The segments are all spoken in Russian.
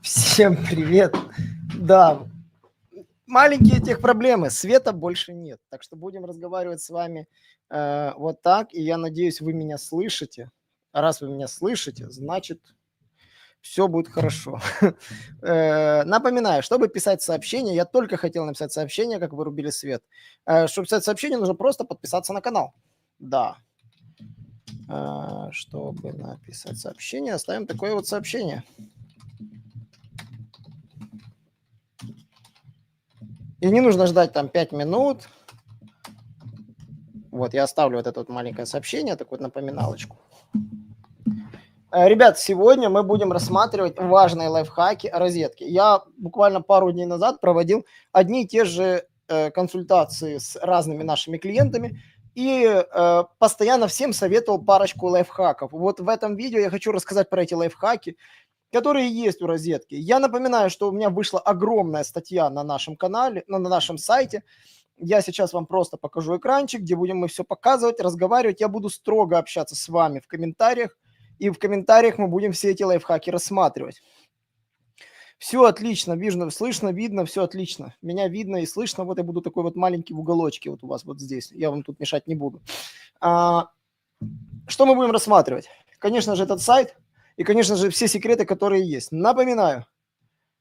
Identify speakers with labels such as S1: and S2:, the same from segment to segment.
S1: Всем привет. Да, маленькие техпроблемы, света больше нет. Так что будем разговаривать с вами вот так. И я надеюсь, вы меня слышите. А раз вы меня слышите, значит, все будет хорошо. Напоминаю, чтобы писать сообщение, я только хотел написать сообщение, как вырубили свет. Чтобы писать сообщение, нужно просто подписаться на канал. Да. Чтобы написать сообщение, оставим такое вот сообщение. И не нужно ждать там 5 минут. Вот, я оставлю вот это вот маленькое сообщение, такую напоминалочку. Ребят, сегодня мы будем рассматривать важные лайфхаки розетки. Я буквально пару дней назад проводил одни и те же консультации с разными нашими клиентами и постоянно всем советовал парочку лайфхаков. Вот в этом видео я хочу рассказать про эти лайфхаки, которые есть у розетки. Я напоминаю, что у меня вышла огромная статья на нашем канале, на нашем сайте. Я сейчас вам просто покажу экранчик, где будем мы все показывать, разговаривать. Я буду строго общаться с вами в комментариях, и в комментариях мы будем все эти лайфхаки рассматривать. Все отлично, видно, слышно, видно, все отлично. Меня видно и слышно. Вот я буду такой вот маленький в уголочке вот у вас вот здесь. Я вам тут мешать не буду. Что мы будем рассматривать? Конечно же, этот сайт и, конечно же, все секреты, которые есть. Напоминаю,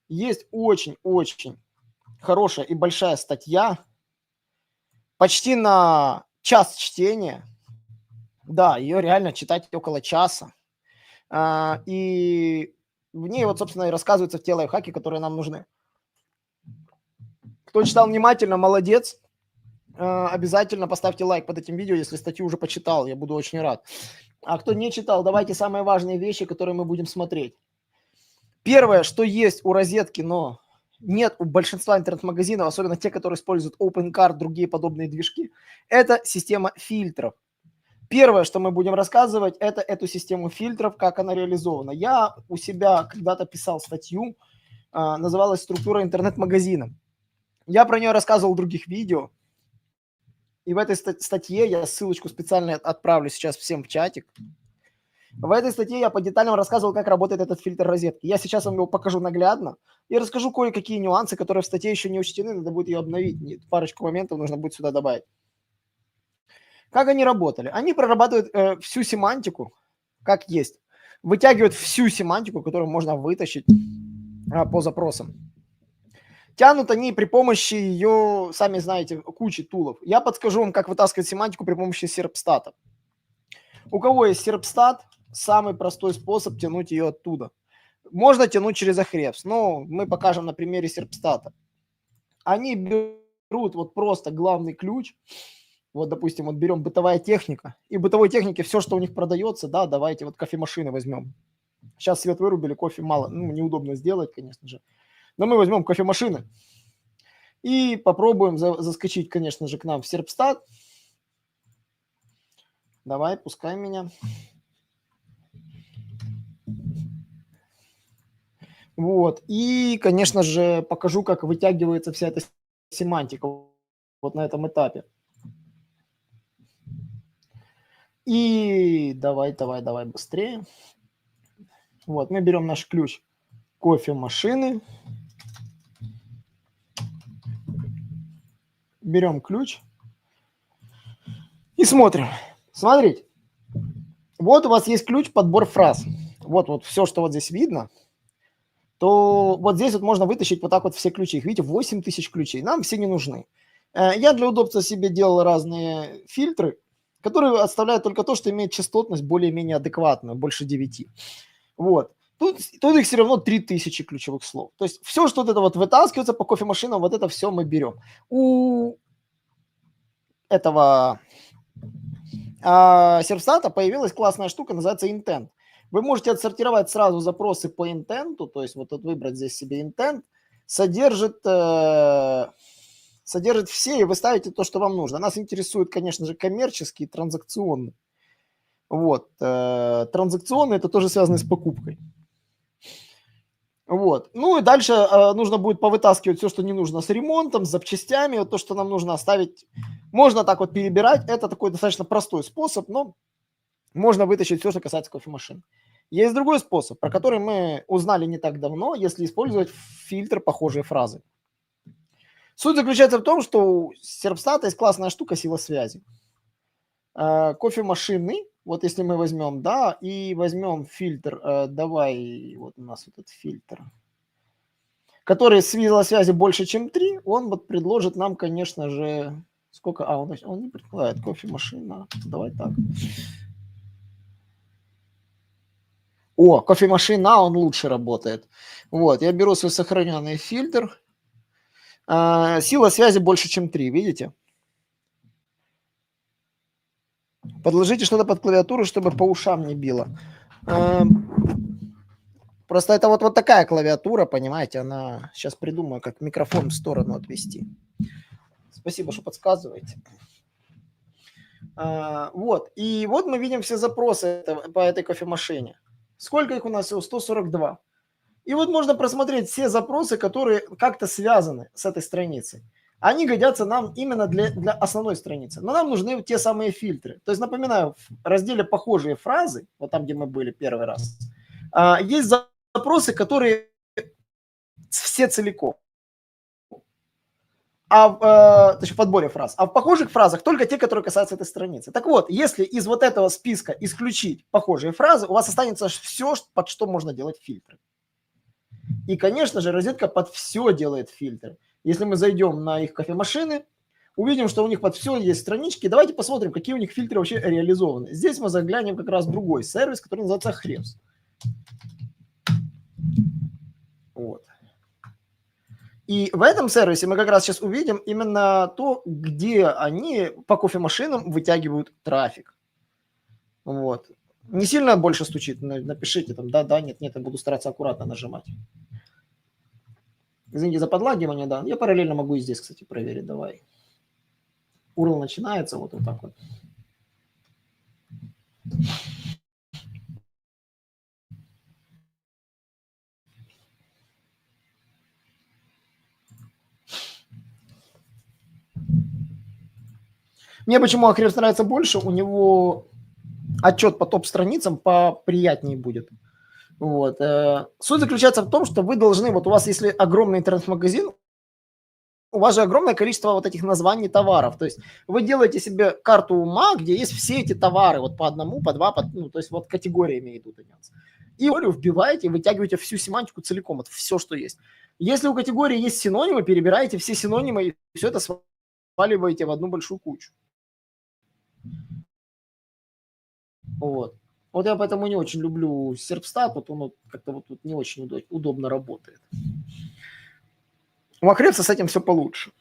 S1: есть очень-очень хорошая и большая статья, почти на час чтения. Да, ее реально читать около часа. И в ней вот, собственно, и рассказываются те лайфхаки, которые нам нужны. Кто читал внимательно, молодец. Обязательно поставьте лайк под этим видео, если статью уже почитал. Я буду очень рад. А кто не читал, давайте самые важные вещи, которые мы будем смотреть. Первое, что есть у розетки, но нет у большинства интернет-магазинов, особенно те, которые используют OpenCart, другие подобные движки, это система фильтров. Первое, что мы будем рассказывать, это эту систему фильтров, как она реализована. Я у себя когда-то писал статью, называлась «Структура интернет-магазина». Я про нее рассказывал в других видео. И в этой статье, я ссылочку специально отправлю сейчас всем в чатик. В этой статье я подетально рассказывал, как работает этот фильтр розетки. Я сейчас вам его покажу наглядно и расскажу кое-какие нюансы, которые в статье еще не учтены, надо будет ее обновить. Парочку моментов нужно будет сюда добавить. Как они работали? Они прорабатывают всю семантику, как есть. Вытягивают всю семантику, которую можно вытащить по запросам. Тянут они при помощи ее, сами знаете, кучи тулов. Я подскажу вам, как вытаскивать семантику при помощи серпстата. У кого есть серпстат, самый простой способ тянуть ее оттуда. Можно тянуть через Ahrefs, но мы покажем на примере серпстата. Они берут вот просто главный ключ. Вот, допустим, вот берем бытовая техника. И в бытовой технике все, что у них продается, да, давайте вот кофемашины возьмем. Сейчас свет вырубили, кофе мало, неудобно сделать, конечно же. Но мы возьмем кофемашины и попробуем заскочить, конечно же, к нам в серпстат. Давай, пускай меня. Вот. И, конечно же, покажу, как вытягивается вся эта семантика вот на этом этапе. И давай быстрее. Вот, мы берем наш ключ кофемашины. Берем ключ и смотрим. Смотрите. Вот у вас есть ключ подбор фраз. Вот все, что вот здесь видно, то вот здесь вот можно вытащить вот так вот все ключи. Их, видите, 8000 ключей. Нам все не нужны. Я для удобства себе делал разные фильтры, которые оставляют только то, что имеет частотность более-менее адекватную, больше 9. Вот. Тут их все равно 3000 ключевых слов. То есть все, что вот это вот вытаскивается по кофемашинам, вот это все мы берем. У этого серпстата появилась классная штука, называется intent. Вы можете отсортировать сразу запросы по интенту, то есть вот тут выбрать здесь себе intent, содержит все, и вы ставите то, что вам нужно. Нас интересует, конечно же, коммерческий, транзакционный. Вот. Транзакционный – это тоже связано с покупкой. Вот. Ну и дальше нужно будет повытаскивать все, что не нужно с ремонтом, с запчастями. Вот то, что нам нужно оставить, можно так вот перебирать. Это такой достаточно простой способ, но можно вытащить все, что касается кофемашин. Есть другой способ, про который мы узнали не так давно, если использовать фильтр похожие фразы. Суть заключается в том, что у Serpstat есть классная штука сила связи. Кофемашины, вот если мы возьмем, да, и возьмем фильтр, давай, вот у нас этот фильтр, который сила связи больше, чем 3, он вот предложит нам, конечно же, сколько, он не предполагает, кофемашина, давай так. Кофемашина, он лучше работает. Вот, я беру свой сохраненный фильтр. Сила связи больше, чем 3, видите? Подложите что-то под клавиатуру, чтобы по ушам не било. Просто это вот такая клавиатура, понимаете, она... Сейчас придумаю, как микрофон в сторону отвести. Спасибо, что подсказываете. Вот, и вот мы видим все запросы по этой кофемашине. Сколько их у нас всего? 142. И вот можно просмотреть все запросы, которые как-то связаны с этой страницей. Они годятся нам именно для основной страницы. Но нам нужны те самые фильтры. То есть, напоминаю, в разделе «Похожие фразы», вот там, где мы были первый раз, есть запросы, которые все целиком. То есть в подборе фраз. А в похожих фразах только те, которые касаются этой страницы. Так вот, если из вот этого списка исключить похожие фразы, у вас останется все, под что можно делать фильтры. И, конечно же, розетка под все делает фильтры. Если мы зайдем на их кофемашины, увидим, что у них под все есть странички. Давайте посмотрим, какие у них фильтры вообще реализованы. Здесь мы заглянем как раз в другой сервис, который называется Ahrefs. Вот. И в этом сервисе мы как раз сейчас увидим именно то, где они по кофемашинам вытягивают трафик. Вот. Не сильно больше стучит, напишите там да, нет, я буду стараться аккуратно нажимать. Извините за подлагивание, да. Я параллельно могу и здесь, кстати, проверить, давай. URL начинается вот так вот. Мне почему Ahrefs нравится больше, у него отчет по топ-страницам поприятнее будет. Вот. Суть заключается в том, что вы должны, вот у вас, если огромный интернет-магазин, у вас же огромное количество вот этих названий товаров. То есть вы делаете себе карту ума, где есть все эти товары, вот по одному, по два, то есть вот категориями идут. И вбиваете, вытягиваете всю семантику целиком, вот все, что есть. Если у категории есть синонимы, перебираете все синонимы и все это сваливаете в одну большую кучу. Вот. Вот я поэтому не очень люблю Serpstat, вот он как-то вот тут не очень удобно работает. У Ahrefs с этим все получше.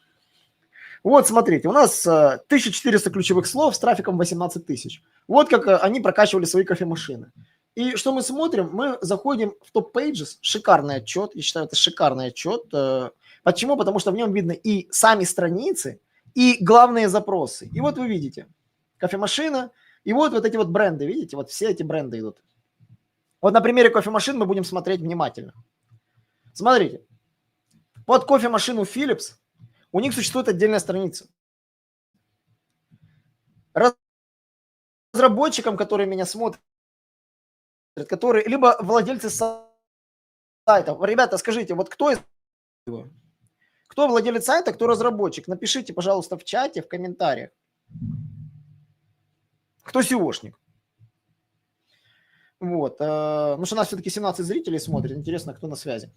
S1: Вот, смотрите, у нас 1400 ключевых слов с трафиком 18 тысяч. Вот как они прокачивали свои кофемашины. И что мы смотрим? Мы заходим в топ-пейджес, шикарный отчет, я считаю, это шикарный отчет. Почему? Потому что в нем видно и сами страницы, и главные запросы. И вот вы видите, кофемашина, и вот эти вот бренды, видите, вот все эти бренды идут. Вот на примере кофемашин мы будем смотреть внимательно. Смотрите, под кофемашину Philips у них существует отдельная страница. Разработчикам, которые меня смотрят, которые, либо владельцы сайтов. Ребята, скажите, вот кто владелец сайта, кто разработчик? Напишите, пожалуйста, в чате, в комментариях. Кто SEOшник? Вот. Потому что у нас все-таки 17 зрителей смотрят. Интересно, кто на связи.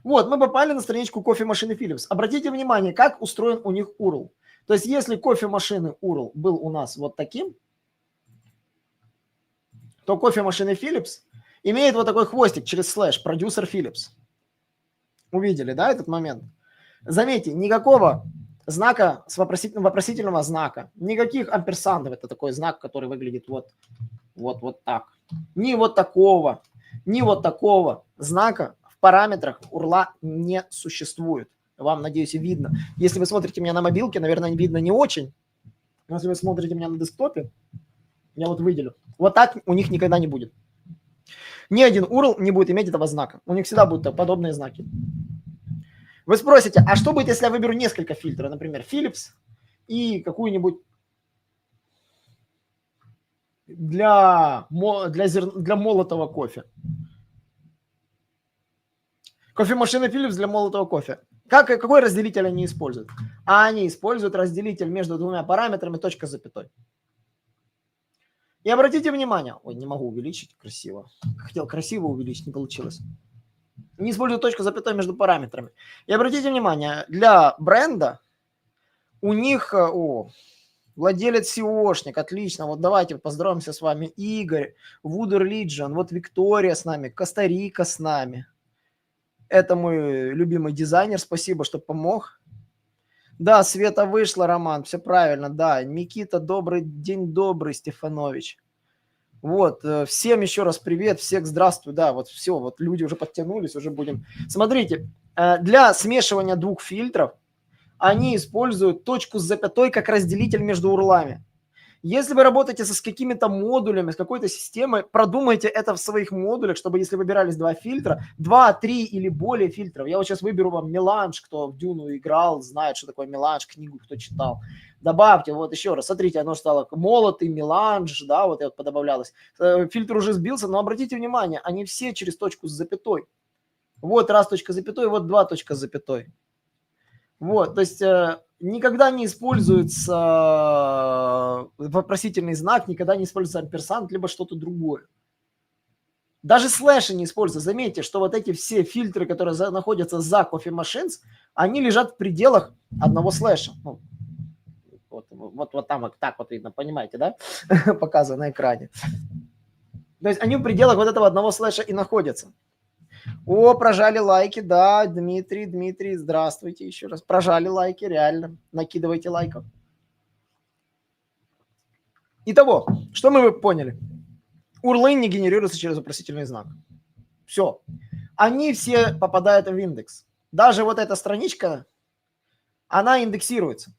S1: Вот, мы попали на страничку кофемашины Philips. Обратите внимание, как устроен у них URL. То есть, если кофемашины URL был у нас вот таким, то кофемашины Philips имеет вот такой хвостик через слэш, продюсер Philips. Увидели, да, этот момент? Заметьте, никакого знака, вопросительного знака, никаких амперсандов. Это такой знак, который выглядит вот так. Ни вот такого знака в параметрах урла не существует. Вам, надеюсь, видно. Если вы смотрите меня на мобилке, наверное, видно не очень. Но если вы смотрите меня на десктопе, я вот выделю. Вот так у них никогда не будет. Ни один URL не будет иметь этого знака. У них всегда будут подобные знаки. Вы спросите, а что будет, если я выберу несколько фильтров? Например, Philips и какую-нибудь для молотого кофе. Кофемашина Philips для молотого кофе. Какой разделитель они используют? Они используют разделитель между двумя параметрами точка с запятой. И обратите внимание, ой, не могу увеличить красиво. Хотел красиво увеличить, не получилось. Не используют точку с запятой между параметрами. И обратите внимание, для бренда у них, владелец SEOшник, отлично, вот давайте поздороваемся с вами, Игорь, Wooder Legion, вот Виктория с нами, Коста-Рика с нами. Это мой любимый дизайнер, спасибо, что помог. Да, Света вышла, Роман, все правильно, да. Никита, добрый день, добрый, Стефанович. Вот, всем еще раз привет, всех здравствуй, да, вот все, вот люди уже подтянулись, уже будем. Смотрите, для смешивания двух фильтров они используют точку с запятой как разделитель между урлами. Если вы работаете с какими-то модулями, с какой-то системой, продумайте это в своих модулях, чтобы если выбирались два фильтра, 2, 3 или более фильтров. Я вот сейчас выберу вам меланж, кто в Дюну играл, знает, что такое меланж, книгу кто читал. Добавьте, вот еще раз, смотрите, оно стало молотый, меланж, да, вот это подобавлялось. Фильтр уже сбился, но обратите внимание, они все через точку с запятой. Вот раз точка с запятой, вот два точка с запятой. Вот, то есть никогда не используется вопросительный знак, никогда не используется амперсант, либо что-то другое. Даже слэши не используются. Заметьте, что вот эти все фильтры, которые находятся за Coffee Machines, они лежат в пределах одного слэша. Ну, вот там вот так вот видно, понимаете, да? Показано на экране. То есть они в пределах вот этого одного слэша и находятся. О, прожали лайки, да, Дмитрий, здравствуйте еще раз. Прожали лайки, реально, накидывайте лайков. Итого, что мы поняли? Урлы не генерируются через вопросительный знак. Все. Они все попадают в индекс. Даже вот эта страничка, она индексируется.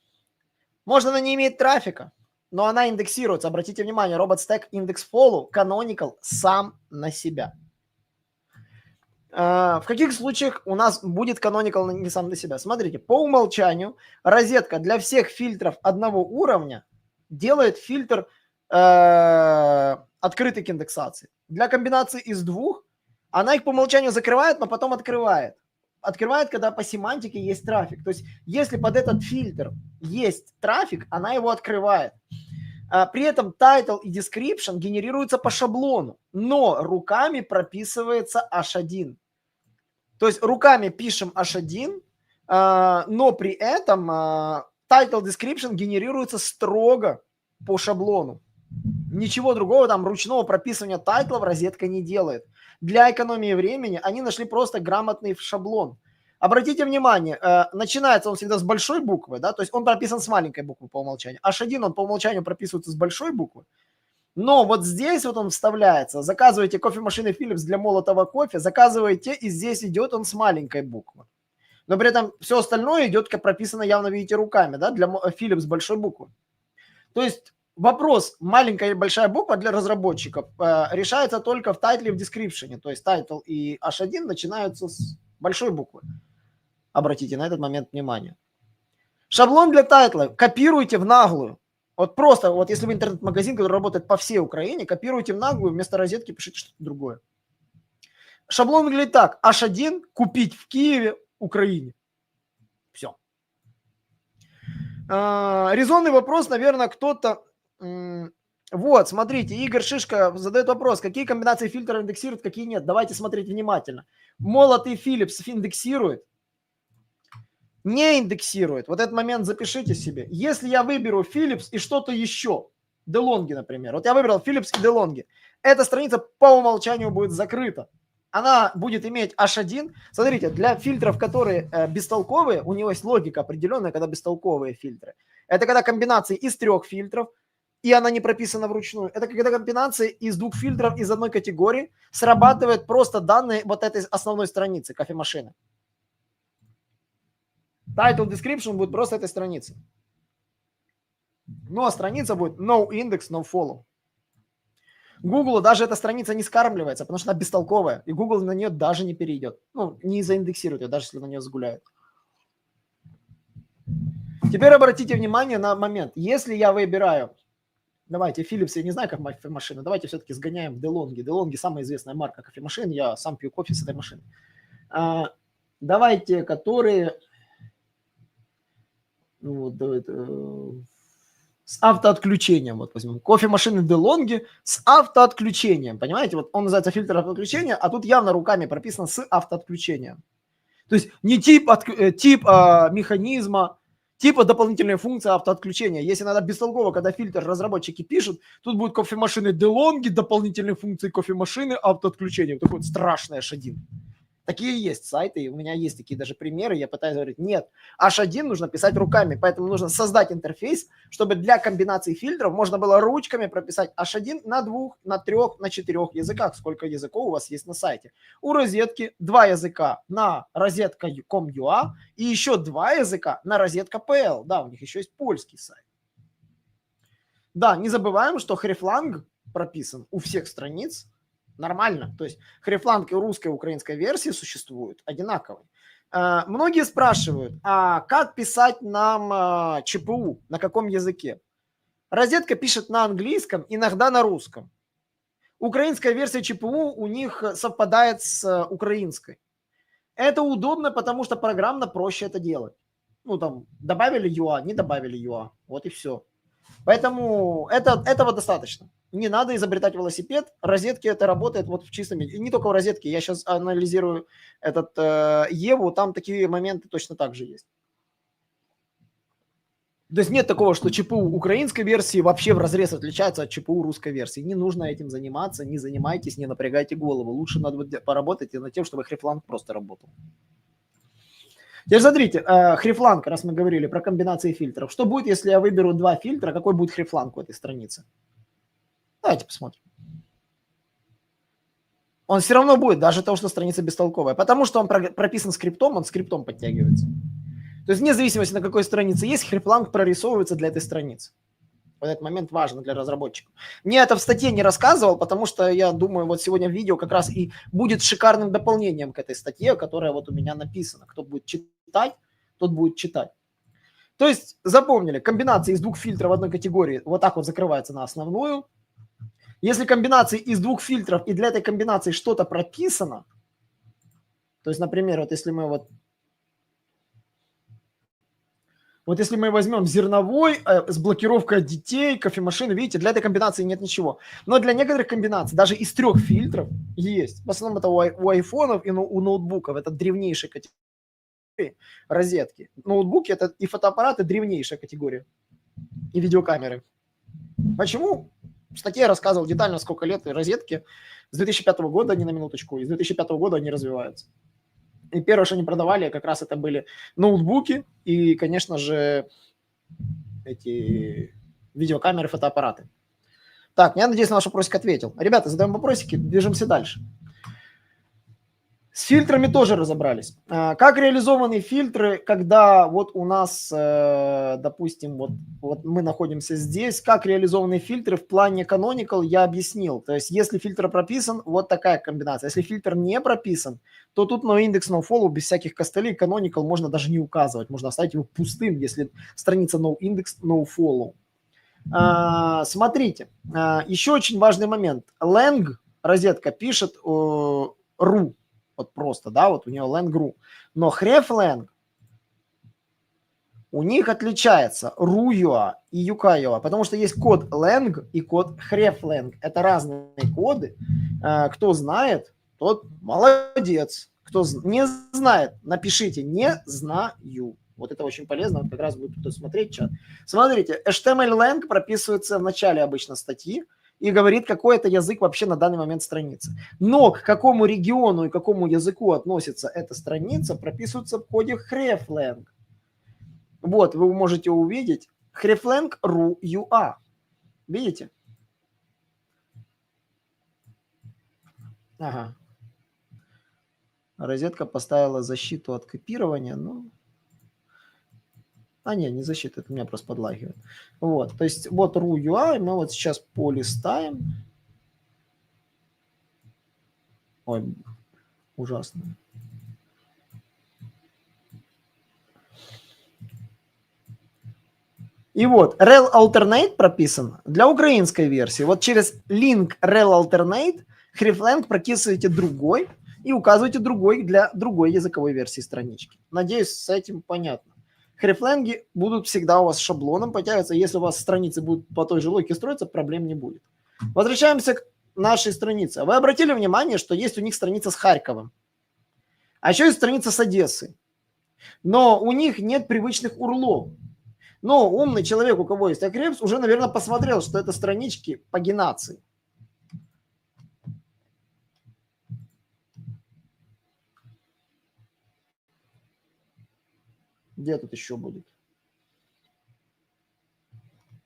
S1: Может, она не имеет трафика, но она индексируется. Обратите внимание, RobotStack Index Follow Canonical сам на себя. В каких случаях у нас будет Canonical не сам на себя? Смотрите, по умолчанию розетка для всех фильтров одного уровня делает фильтр открытый к индексации. Для комбинации из двух она их по умолчанию закрывает, но потом открывает. Открывает, когда по семантике есть трафик. То есть если под этот фильтр есть трафик, она его открывает. При этом title и description генерируются по шаблону, но руками прописывается H1. То есть руками пишем H1, но при этом title description генерируется строго по шаблону. Ничего другого, там ручного прописывания тайтлов розетка не делает. Для экономии времени они нашли просто грамотный шаблон. Обратите внимание, начинается он всегда с большой буквы, да, то есть он прописан с маленькой буквы по умолчанию. H1 он по умолчанию прописывается с большой буквы. Но вот здесь вот он вставляется. Заказываете кофемашины Philips для молотого кофе, заказываете, и здесь идет он с маленькой буквы. Но при этом все остальное идет, как прописано, явно видите, руками, да, для Philips большой буквы. То есть вопрос маленькая и большая буква для разработчиков решается только в тайтле и в description. То есть title и H1 начинаются с большой буквы. Обратите на этот момент внимание. Шаблон для тайтла копируйте в наглую. Вот просто, вот если вы интернет-магазин, который работает по всей Украине, копируйте в наглую, вместо розетки пишите что-то другое. Шаблон выглядит так. H1 купить в Киеве, Украине. Все. Резонный вопрос, наверное, кто-то... Вот, смотрите, Игорь Шишка задает вопрос, какие комбинации фильтров индексируют, какие нет. Давайте смотреть внимательно. Молотый Philips индексирует. Не индексирует. Вот этот момент запишите себе. Если я выберу Philips и что-то еще, DeLonghi, например. Вот я выбрал Philips и DeLonghi. Эта страница по умолчанию будет закрыта. Она будет иметь H1. Смотрите, для фильтров, которые бестолковые, у него есть логика определенная, когда бестолковые фильтры. Это когда комбинации из 3 фильтров, и она не прописана вручную. Это когда комбинации из 2 фильтров из одной категории срабатывают просто данные вот этой основной страницы кофемашины. Title description будет просто этой страницы. Ну, а страница будет no index, no follow. Google даже эта страница не скармливается, потому что она бестолковая, и Google на нее даже не перейдет. Ну, не заиндексирует ее, даже если на нее загуляют. Теперь обратите внимание на момент. Если я выбираю Давайте, Philips, я не знаю, как кофемашина. Давайте все-таки сгоняем в DeLonghi. DeLonghi самая известная марка кофемашин. Я сам пью кофе с этой машины. Давайте, которые... Вот, с автоотключением. Вот возьмем. Кофемашины DeLonghi с автоотключением. Понимаете? Вот он называется фильтр автоотключения, а тут явно руками прописано с автоотключением. То есть не тип механизма, типа дополнительная функция автоотключения. Если надо бестолково, когда фильтр разработчики пишут, тут будет кофемашины DeLonghi, дополнительные функции кофемашины, автоотключения. Вот такой вот страшный H1. Такие есть сайты, и у меня есть такие даже примеры. Я пытаюсь говорить, нет, H1 нужно писать руками, поэтому нужно создать интерфейс, чтобы для комбинации фильтров можно было ручками прописать H1 на 2, на 3, на 4 языках, сколько языков у вас есть на сайте. У розетки 2 языка на розетка.com.ua и еще 2 языка на розетка.pl. Да, у них еще есть польский сайт. Да, не забываем, что Hreflang прописан у всех страниц. Нормально. То есть Hreflang и русской и украинской версии существуют одинаковые. Многие спрашивают, а как писать нам ЧПУ, на каком языке? Розетка пишет на английском, иногда на русском. Украинская версия ЧПУ у них совпадает с украинской. Это удобно, потому что программно проще это делать. Ну, там, добавили UA, не добавили UA. Вот и все. Поэтому этого достаточно. Не надо изобретать велосипед. Розетки это работает вот в чистом виде. И не только в розетке. Я сейчас анализирую Еву. Там такие моменты точно так же есть. То есть нет такого, что ЧПУ украинской версии вообще вразрез отличается от ЧПУ русской версии. Не нужно этим заниматься. Не занимайтесь, не напрягайте голову. Лучше надо поработать над тем, чтобы Hreflang просто работал. Теперь смотрите, Hreflang, раз мы говорили про комбинации фильтров. Что будет, если я выберу 2 фильтра? Какой будет Hreflang в этой странице? Давайте посмотрим. Он все равно будет, даже то, что страница бестолковая. Потому что он прописан скриптом, он скриптом подтягивается. То есть вне зависимости, на какой странице есть, Hreflang прорисовывается для этой страницы. Вот этот момент важен для разработчиков. Мне это в статье не рассказывал, потому что я думаю, вот сегодня видео как раз и будет шикарным дополнением к этой статье, которая вот у меня написана. Кто будет читать, тот будет читать. То есть запомнили, комбинация из 2 фильтров в одной категории вот так вот закрывается на основную. Если комбинация из 2 фильтров и для этой комбинации что-то прописано, то есть, например, вот если мы вот если мы возьмем зерновой с блокировкой от детей, кофемашины, видите, для этой комбинации нет ничего. Но для некоторых комбинаций, даже из 3 фильтров есть. В основном это у айфонов и у ноутбуков. Это древнейшая категория розетки. Ноутбуки это и фотоаппараты древнейшая категория. И видеокамеры. Почему? В статье я рассказывал детально, сколько лет розетки. С 2005 года они на минуточку, и с 2005 года они развиваются. И первое, что они продавали, как раз это были ноутбуки и, конечно же, эти видеокамеры, фотоаппараты. Так, я надеюсь, на ваш вопросик ответил. Ребята, задаем вопросики, движемся дальше. С фильтрами тоже разобрались. Как реализованы фильтры, когда вот у нас, допустим, вот мы находимся здесь, как реализованы фильтры в плане canonical, я объяснил. То есть если фильтр прописан, вот такая комбинация. Если фильтр не прописан, то тут noindex, nofollow, без всяких костылей, canonical можно даже не указывать. Можно оставить его пустым, если страница noindex, nofollow. Смотрите, еще очень важный момент. Lang, розетка, пишет ru. Вот просто, да, вот у нее lang.ru. Но Hreflang у них отличается ru.ua и UK.ua, потому что есть код lang и код Hreflang. Это разные коды. Кто знает, тот молодец. Кто не знает, напишите «не знаю». Вот это очень полезно, вот как раз будет кто смотреть чат. Смотрите, HTML-lang прописывается в начале обычно статьи и говорит, какой это язык вообще на данный момент страницы. Но к какому региону и какому языку относится эта страница, прописывается в коде Hreflang. Вот, вы можете увидеть Hreflang ru.ua. Видите? Ага. Розетка поставила защиту от копирования, но... не защита, это меня просто подлагивает. Вот, то есть вот ru.ua, мы вот сейчас полистаем. Ой, ужасно. И вот rel alternate прописан для украинской версии. Вот через link rel alternate hreflang прописываете другой и указываете другой для другой языковой версии странички. Надеюсь, с этим понятно. Hreflang будут всегда у вас шаблоном потягиваться. Если у вас страницы будут по той же логике строиться, проблем не будет. Возвращаемся к нашей странице. Вы обратили внимание, что есть у них страница с Харьковом, а еще есть страница с Одессой. Но у них нет привычных урлов. Но умный человек, у кого есть Ahrefs, уже, наверное, посмотрел, что это странички пагинации. Где тут еще будет?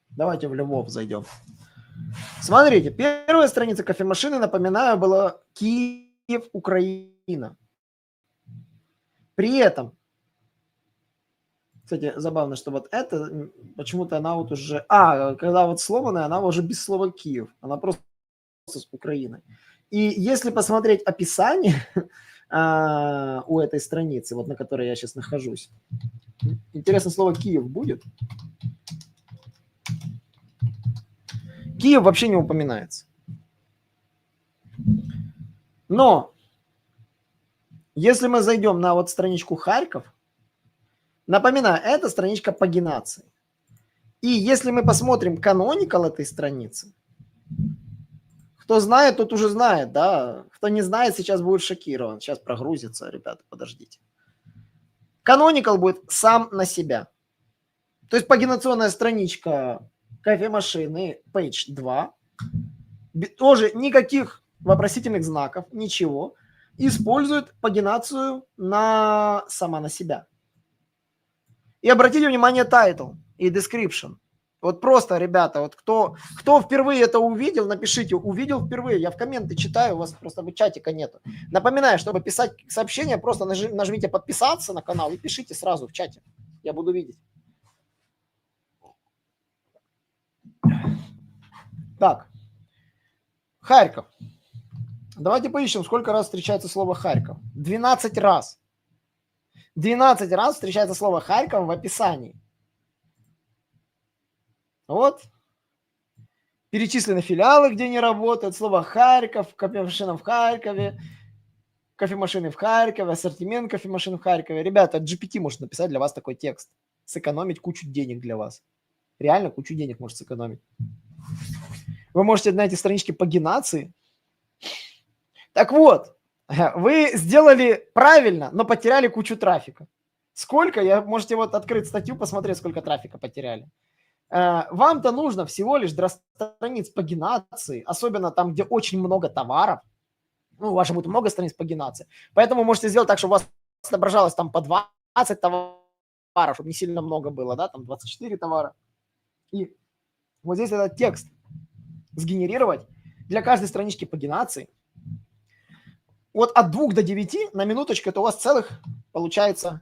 S1: Давайте в Львов зайдем. Смотрите, первая страница кофемашины, напоминаю, была Киев, Украина. При этом, кстати, забавно, что вот это, почему-то она вот уже, когда вот сломанная, она уже без слова Киев, она просто с Украины. И если посмотреть описание у этой страницы, вот на которой я сейчас нахожусь, интересно, слово Киев будет? Киев вообще не упоминается. Но если мы зайдем на вот страничку Харьков, напоминаю, это страничка пагинации. И если мы посмотрим canonical этой страницы, кто знает, тот уже знает, да. Кто не знает, сейчас будет шокирован. Сейчас прогрузится, ребята, подождите. Canonical будет сам на себя. То есть пагинационная страничка кофемашины Page 2. Тоже никаких вопросительных знаков, ничего. Использует пагинацию сама на себя. И обратите внимание title и description. Вот просто, ребята, вот кто впервые это увидел, напишите, увидел впервые. Я в комменты читаю, у вас просто чатика нету. Напоминаю, чтобы писать сообщения, просто нажмите подписаться на канал и пишите сразу в чате. Я буду видеть. Так, Харьков. Давайте поищем, сколько раз встречается слово Харьков. 12 раз. 12 раз встречается слово Харьков в описании. Вот. Перечислены филиалы, где не работают. Слово Харьков, кофемашина в Харькове, кофемашины в Харькове, ассортимент кофемашин в Харькове. Ребята, GPT может написать для вас такой текст. Сэкономить кучу денег для вас. Реально кучу денег может сэкономить. Вы можете на эти странички пагинации. Так вот, вы сделали правильно, но потеряли кучу трафика. Сколько? Можете вот открыть статью, посмотреть, сколько трафика потеряли. Вам-то нужно всего лишь для страниц пагинации, особенно там, где очень много товаров. Ну, у вас же будет много страниц пагинации. Поэтому можете сделать так, чтобы у вас отображалось там по 20 товаров, чтобы не сильно много было, да, там 24 товара. И вот здесь этот текст сгенерировать для каждой странички пагинации. Вот от 2 до 9 на минуточку, это у вас целых, получается,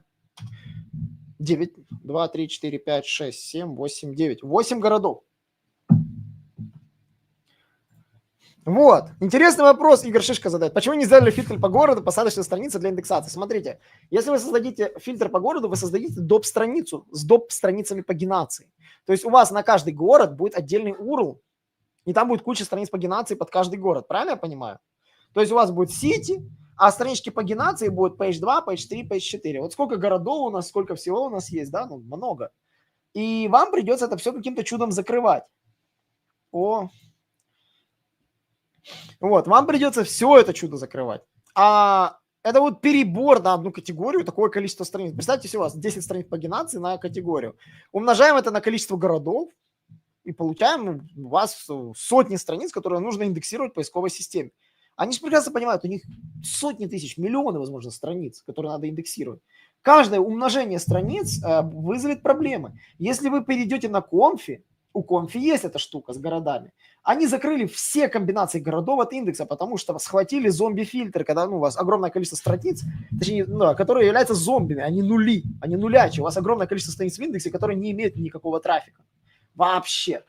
S1: 9, 2, 3, 4, 5, 6, 7, 8, 9. 8 городов. Вот. Интересный вопрос Игорь Шишка задает. Почему не сделали фильтр по городу, посадочная страница для индексации? Смотрите, если вы создадите фильтр по городу, вы создадите доп-страницу с доп-страницами пагинации. То есть у вас на каждый город будет отдельный URL, и там будет куча страниц пагинации под каждый город. Правильно я понимаю? То есть у вас будет сети, а странички пагинации будут page 2, page 3, page 4. Вот сколько городов у нас, сколько всего у нас есть, да, ну, много. И вам придется это все каким-то чудом закрывать. Вот, вам придется все это чудо закрывать. А это вот перебор на одну категорию, такое количество страниц. Представьте себе, у вас 10 страниц пагинации на категорию. Умножаем это на количество городов и получаем у вас сотни страниц, которые нужно индексировать в поисковой системе. Они же прекрасно понимают, у них сотни тысяч, миллионы, возможно, страниц, которые надо индексировать. Каждое умножение страниц вызовет проблемы. Если вы перейдете на Конфи, у Конфи есть эта штука с городами, они закрыли все комбинации городов от индекса, потому что схватили зомби-фильтры, когда у вас огромное количество страниц, точнее, которые являются зомбими, они нулячие. У вас огромное количество страниц в индексе, которые не имеют никакого трафика. Вообще.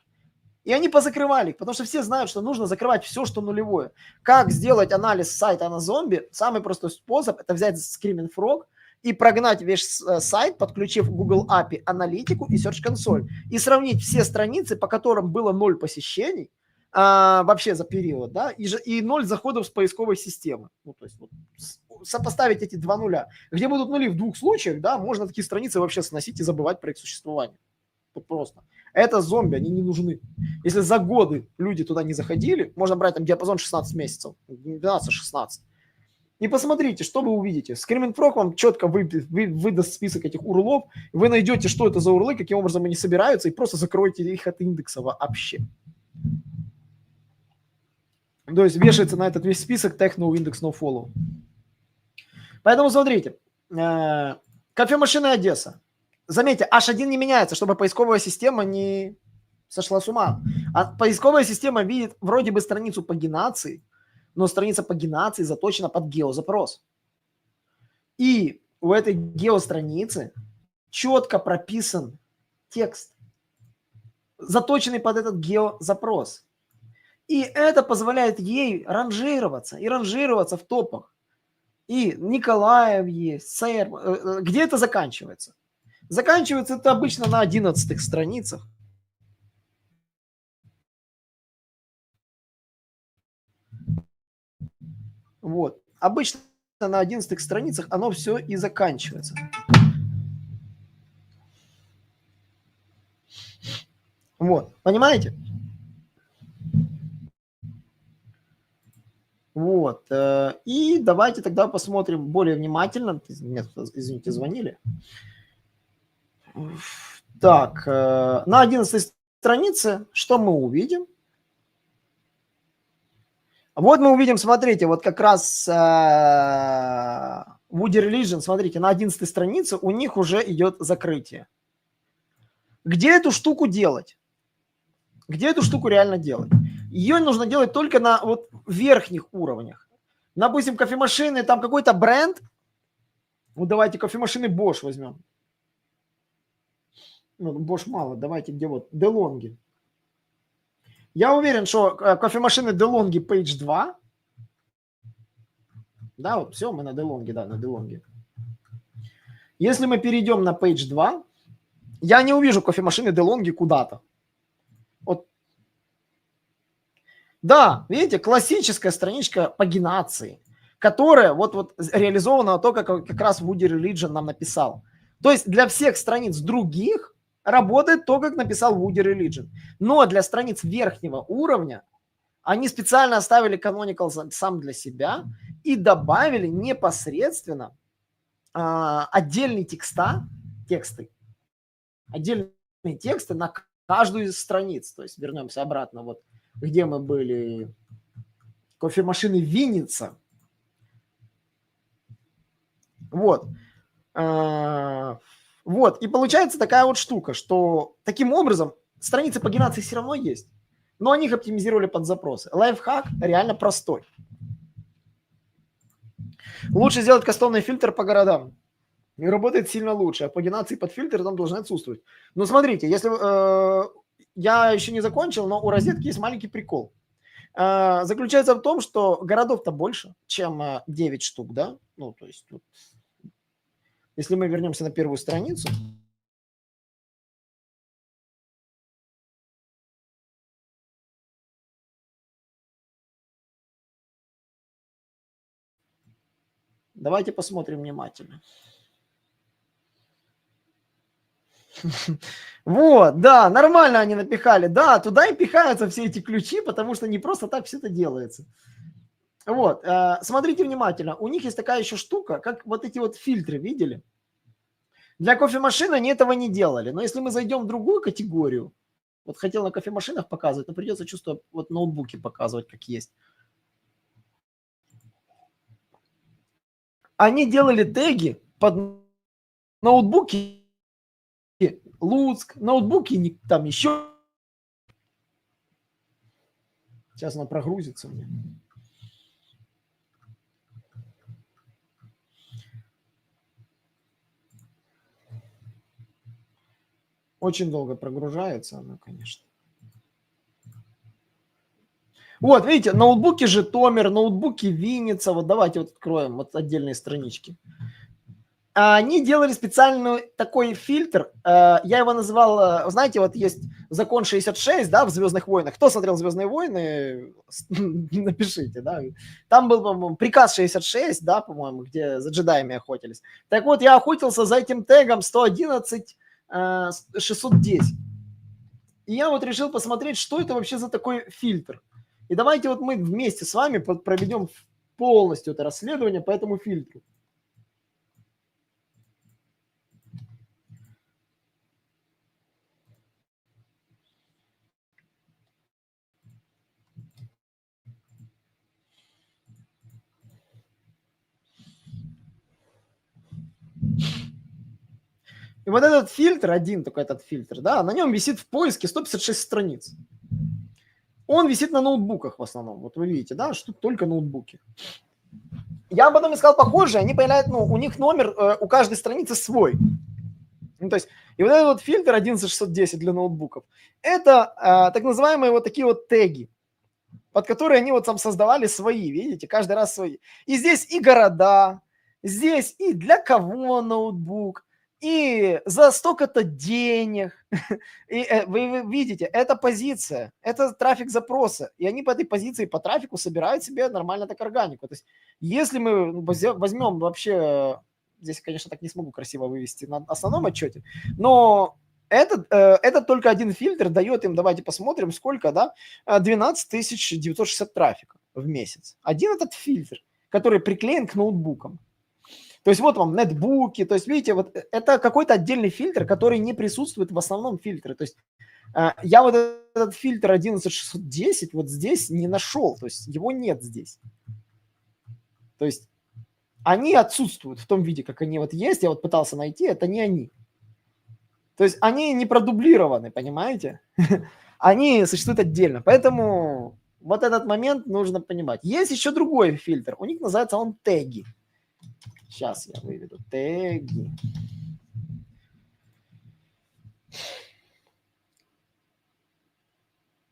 S1: И они позакрывали их, потому что все знают, что нужно закрывать все, что нулевое. Как сделать анализ сайта на зомби? Самый простой способ – это взять Screaming Frog и прогнать весь сайт, подключив Google API, аналитику и Search Console, и сравнить все страницы, по которым было 0 посещений вообще за период, да, и 0 заходов с поисковой системы. Ну, то есть вот, сопоставить эти два нуля. Где будут нули в двух случаях, да, можно такие страницы вообще сносить и забывать про их существование. Вот просто. Это зомби, они не нужны. Если за годы люди туда не заходили, можно брать там диапазон 16 месяцев, 12-16. И посмотрите, что вы увидите. Screaming Frog вам четко выдаст список этих урлов, вы найдете, что это за урлы, каким образом они собираются, и просто закроете их от индекса вообще. То есть вешается на этот весь список tag no index no follow. Поэтому смотрите. Кофемашина Одесса. Заметьте, H1 не меняется, чтобы поисковая система не сошла с ума. А поисковая система видит вроде бы страницу пагинации, но страница пагинации заточена под геозапрос. И у этой геостраницы четко прописан текст, заточенный под этот геозапрос. И это позволяет ей ранжироваться и ранжироваться в топах. И Николаев есть, СЭР. Где это заканчивается? Заканчивается это обычно на 11 страницах. Вот. Обычно на 11 страницах оно все и заканчивается. Вот. Понимаете? Вот. И давайте тогда посмотрим более внимательно. Нет, извините, звонили. Так, на 11 странице что мы увидим? Вот мы увидим, смотрите, вот как раз Woody Religion, смотрите, на 11 странице у них уже идет закрытие. Где эту штуку делать? Где эту штуку реально делать? Ее нужно делать только на вот верхних уровнях. Допустим, кофемашины, там какой-то бренд. Ну, давайте кофемашины Bosch возьмем. Ну, Bosch мало, давайте где вот, DeLonghi. Я уверен, что кофемашины DeLonghi Page 2. Да, вот все, мы на DeLonghi, да, на DeLonghi. Если мы перейдем на Page 2, я не увижу кофемашины DeLonghi куда-то. Вот. Да, видите, классическая страничка пагинации, которая вот реализована то, как раз Woody Religion нам написал. То есть для всех страниц других работает то, как написал Woody Religion. Но для страниц верхнего уровня они специально оставили canonical сам для себя и добавили непосредственно отдельные тексты, отдельные тексты на каждую из страниц. То есть вернемся обратно, вот где мы были, кофемашины Винница. Вот. Вот, и получается такая вот штука, что таким образом страницы пагинации все равно есть, но они их оптимизировали под запросы. Лайфхак реально простой. Лучше сделать кастомный фильтр по городам. И работает сильно лучше. А пагинации под фильтр там должны отсутствовать. Но смотрите, если я еще не закончил, но у розетки есть маленький прикол. Заключается в том, что городов-то больше, чем 9 штук, да? Ну, то есть тут... Если мы вернемся на первую страницу, давайте посмотрим внимательно. Вот, да, нормально они напихали. Да, туда и пихаются все эти ключи, потому что не просто так все это делается. Вот, смотрите внимательно. У них есть такая еще штука, как вот эти вот фильтры, видели? Для кофемашин они этого не делали. Но если мы зайдем в другую категорию, вот хотел на кофемашинах показывать, но придется, чувствую, вот ноутбуки показывать, как есть. Они делали теги под ноутбуки Луцк, ноутбуки там еще. Сейчас она прогрузится мне. Очень долго прогружается она, конечно. Вот, видите, ноутбуки Житомир, ноутбуки Винница. Вот давайте вот откроем вот отдельные странички. Они делали специальный такой фильтр, я его называл, знаете, вот есть закон 66, да, в «Звездных войнах». Кто смотрел «Звездные войны», напишите, да. Там был, по-моему, приказ 66, да, по-моему, где за джедаями охотились. Так вот, я охотился за этим тегом 111 610. И я вот решил посмотреть, что это вообще за такой фильтр. И давайте вот мы вместе с вами проведем полностью это расследование по этому фильтру. И вот этот фильтр, один только этот фильтр, да, на нем висит в поиске 156 страниц. Он висит на ноутбуках в основном. Вот вы видите, да, что только ноутбуки. Я потом искал похожие, они появляются, ну, у них номер, у каждой страницы свой. Ну, то есть, и вот этот вот фильтр 11610 для ноутбуков, это так называемые вот такие вот теги, под которые они вот там создавали свои, видите, каждый раз свои. И здесь и города, здесь и для кого ноутбук, и за столько-то денег. И вы видите, это позиция, это трафик запроса. И они по этой позиции, по трафику собирают себе нормально так органику. То есть если мы возьмем вообще, здесь, конечно, так не смогу красиво вывести на основном отчете, но этот только один фильтр дает им, давайте посмотрим, сколько, да, 12 960 трафика в месяц. Один этот фильтр, который приклеен к ноутбукам. То есть вот вам нетбуки, то есть видите, вот это какой-то отдельный фильтр, который не присутствует в основном фильтре. То есть я вот этот фильтр 11610 вот здесь не нашел, то есть его нет здесь. То есть они отсутствуют в том виде, как они вот есть, я вот пытался найти, это не они. То есть они не продублированы, понимаете? Они существуют отдельно. Поэтому вот этот момент нужно понимать. Есть еще другой фильтр. У них называется он теги. Сейчас я выведу теги.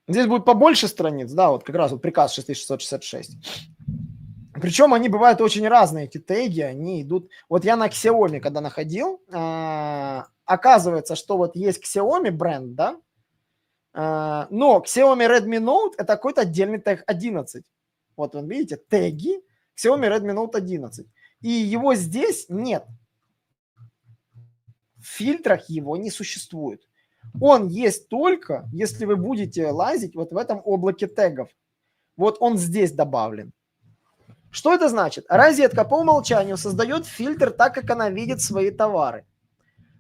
S1: Здесь будет побольше страниц, да, вот как раз вот приказ 6666. Причем они бывают очень разные, эти теги, они идут... Вот я на Xiaomi, когда находил, оказывается, что вот есть Xiaomi бренд, да, но Xiaomi Redmi Note это какой-то отдельный тег 11. Вот вы видите, теги Xiaomi Redmi Note 11. И его здесь нет. В фильтрах его не существует. Он есть только, если вы будете лазить вот в этом облаке тегов. Вот он здесь добавлен. Что это значит? Розетка по умолчанию создает фильтр так, как она видит свои товары.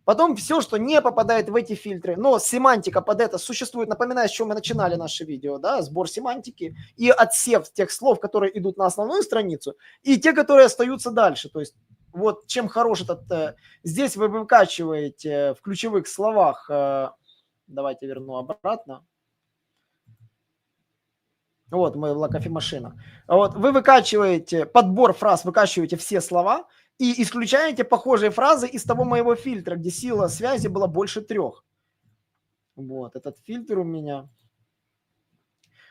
S1: Потом все, что не попадает в эти фильтры, но семантика под это существует, напоминаю, с чего мы начинали наше видео, да, сбор семантики и отсев тех слов, которые идут на основную страницу, и те, которые остаются дальше. То есть вот чем хорош этот... Здесь вы выкачиваете в ключевых словах... Давайте верну обратно. Вот, моя кофемашина. Вот, вы выкачиваете, подбор фраз, выкачиваете все слова и исключаете похожие фразы из того моего фильтра, где сила связи была больше 3. Вот, этот фильтр у меня.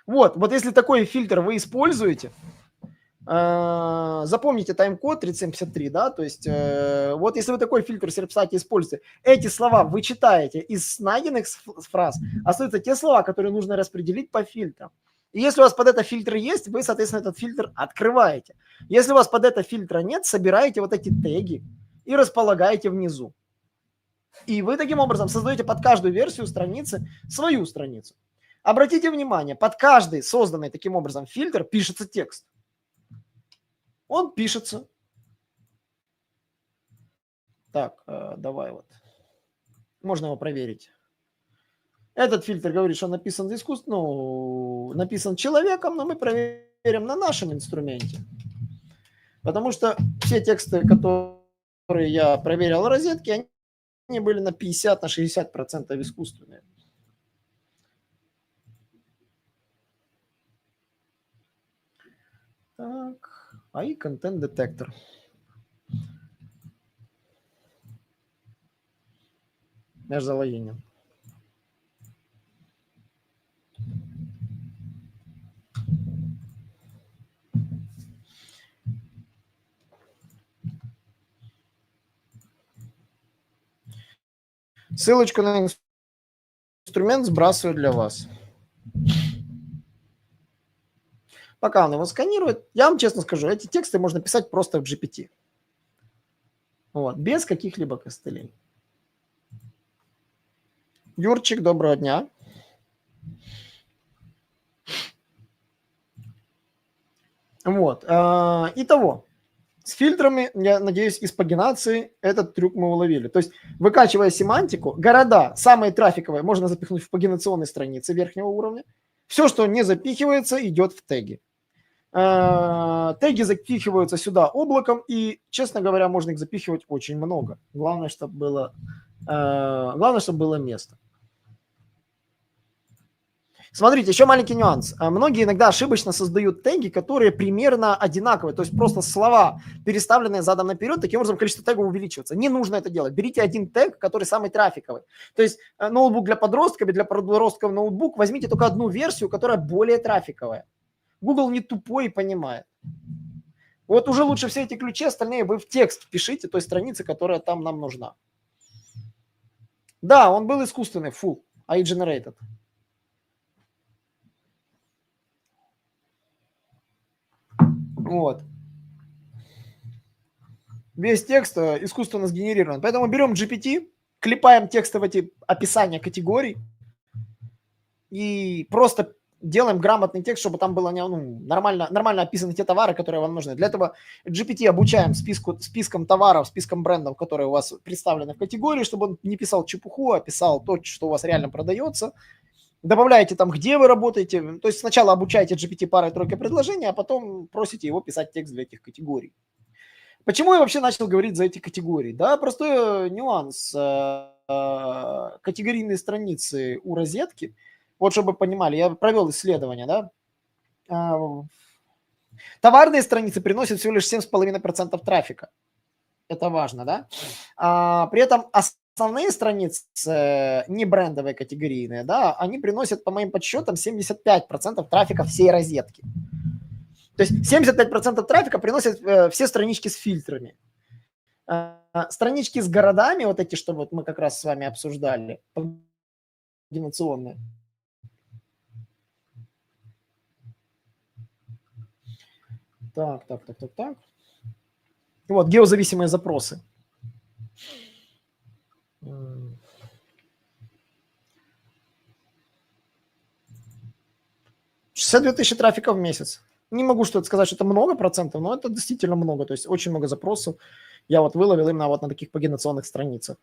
S1: Вот если такой фильтр вы используете, запомните тайм-код 3753, да, то есть вот если вы такой фильтр в Серпсате используете, эти слова вы читаете из найденных фраз, остаются те слова, которые нужно распределить по фильтрам. И если у вас под это фильтр есть, вы, соответственно, этот фильтр открываете. Если у вас под это фильтра нет, собираете вот эти теги и располагаете внизу. И вы таким образом создаете под каждую версию страницы свою страницу. Обратите внимание, под каждый созданный таким образом фильтр пишется текст. Он пишется. Так, давай вот. Можно его проверить. Этот фильтр говорит, что он написан искусственно, ну, написан человеком, но мы проверим на нашем инструменте. Потому что все тексты, которые я проверял в розетке, они были на 50, на 60% искусственные. Так, AI контент-детектор. Я же залогинен. Ссылочку на инструмент сбрасываю для вас. Пока он его сканирует, я вам честно скажу, эти тексты можно писать просто в GPT. Вот, без каких-либо костылей. Юрчик, доброго дня. Вот. Итого, с фильтрами, я надеюсь, из пагинации этот трюк мы уловили. То есть, выкачивая семантику, города, самые трафиковые, можно запихнуть в пагинационные страницы верхнего уровня. Все, что не запихивается, идет в теги. Теги запихиваются сюда облаком, и, честно говоря, можно их запихивать очень много. Главное, чтобы было место. Смотрите, еще маленький нюанс. Многие иногда ошибочно создают теги, которые примерно одинаковые. То есть просто слова, переставленные задом наперед, таким образом количество тегов увеличивается. Не нужно это делать. Берите один тег, который самый трафиковый. То есть ноутбук для подростков и для подростков ноутбук, возьмите только одну версию, которая более трафиковая. Google не тупой и понимает. Вот уже лучше все эти ключи, остальные вы в текст впишите той страницы, которая там нам нужна. Да, он был искусственный, full, AI-generated. Вот. Весь текст искусственно сгенерирован. Поэтому берем GPT, клепаем тексты в эти описания категорий и просто делаем грамотный текст, чтобы там было нормально описаны те товары, которые вам нужны. Для этого GPT обучаем списком товаров, списком брендов, которые у вас представлены в категории, чтобы он не писал чепуху, а писал то, что у вас реально продается. Добавляете там, где вы работаете. То есть сначала обучаете GPT парой-тройкой предложений, а потом просите его писать текст для этих категорий. Почему я вообще начал говорить за эти категории? Да, простой нюанс. Категорийные страницы у розетки, вот чтобы вы понимали, я провел исследование, да, товарные страницы приносят всего лишь 7,5% трафика. Это важно, да? При этом основные страницы, не брендовые категорийные, да, они приносят, по моим подсчетам, 75% трафика всей розетки. То есть 75% трафика приносят все странички с фильтрами. Странички с городами, вот эти, что вот мы как раз с вами обсуждали, пагинационные. Так. Вот, геозависимые запросы. 62 тысячи трафика в месяц. Не могу сказать, что это много процентов, но это действительно много. То есть очень много запросов я вот выловил именно вот на таких пагинационных страницах.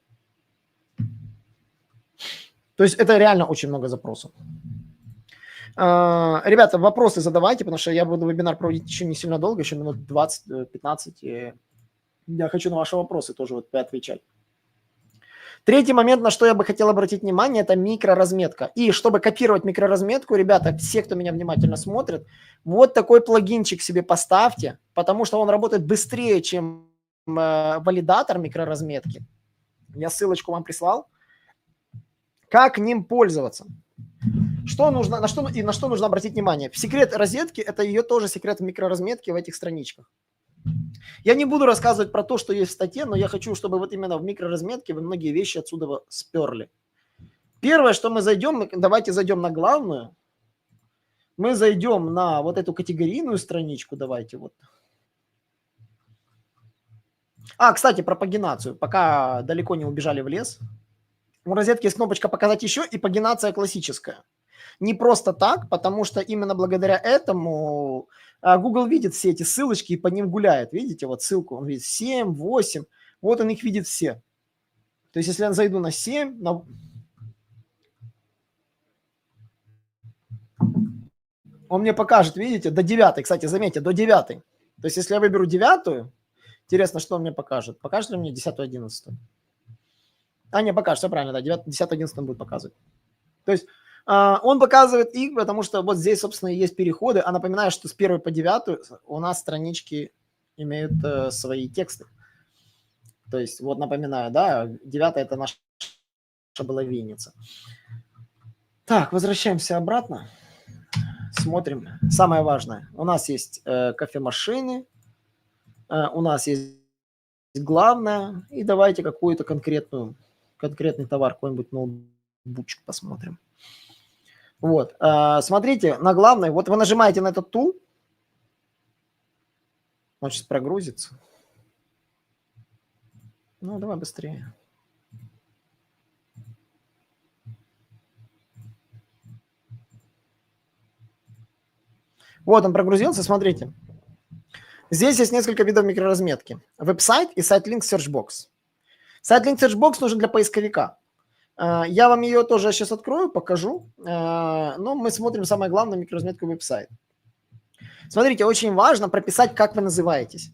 S1: То есть это реально очень много запросов. Ребята, вопросы задавайте, потому что я буду вебинар проводить еще не сильно долго, еще минут 20-15. И я хочу на ваши вопросы тоже вот поотвечать. Третий момент, на что я бы хотел обратить внимание, это микроразметка. И чтобы копировать микроразметку, ребята, все, кто меня внимательно смотрит, вот такой плагинчик себе поставьте, потому что он работает быстрее, чем валидатор микроразметки. Я ссылочку вам прислал. Как ним пользоваться? Что нужно, на что нужно обратить внимание? Секрет розетки – это ее тоже секрет микроразметки в этих страничках. Я не буду рассказывать про то, что есть в статье, но я хочу, чтобы вот именно в микроразметке вы многие вещи отсюда сперли. Первое, что мы зайдем, давайте зайдем на главную. Мы зайдем на вот эту категорийную страничку, давайте вот. Кстати, про пагинацию, пока далеко не убежали в лес. У розетки есть кнопочка «Показать еще» и пагинация классическая. Не просто так, потому что именно благодаря этому Google видит все эти ссылочки и по ним гуляет. Видите, вот ссылку, он видит 7, 8, вот он их видит все. То есть если я зайду на 7, он мне покажет, видите, до 9. Кстати, заметьте, до 9. То есть если я выберу 9, интересно, что он мне покажет. Покажет ли мне 10, 11? Не покажет, все правильно, да, 10, 11 он будет показывать. То есть он показывает их, потому что вот здесь, собственно, есть переходы. А напоминаю, что с 1 по 9 у нас странички имеют свои тексты. То есть вот напоминаю, да, 9 это наша была винница. Так, возвращаемся обратно. Смотрим. Самое важное. У нас есть кофемашины, у нас есть главное. И давайте какую-то конкретную конкретный товар, какой-нибудь ноутбучек посмотрим. Вот, смотрите, на главной, вот вы нажимаете на этот тул, он сейчас прогрузится. Ну, давай быстрее. Вот он прогрузился, смотрите. Здесь есть несколько видов микроразметки. Веб-сайт и сайт-линк Searchbox. Сайт-линк Searchbox нужен для поисковика. Я вам ее тоже сейчас открою, покажу. Но мы смотрим самое главное микроразметку веб-сайт. Смотрите, очень важно прописать, как вы называетесь.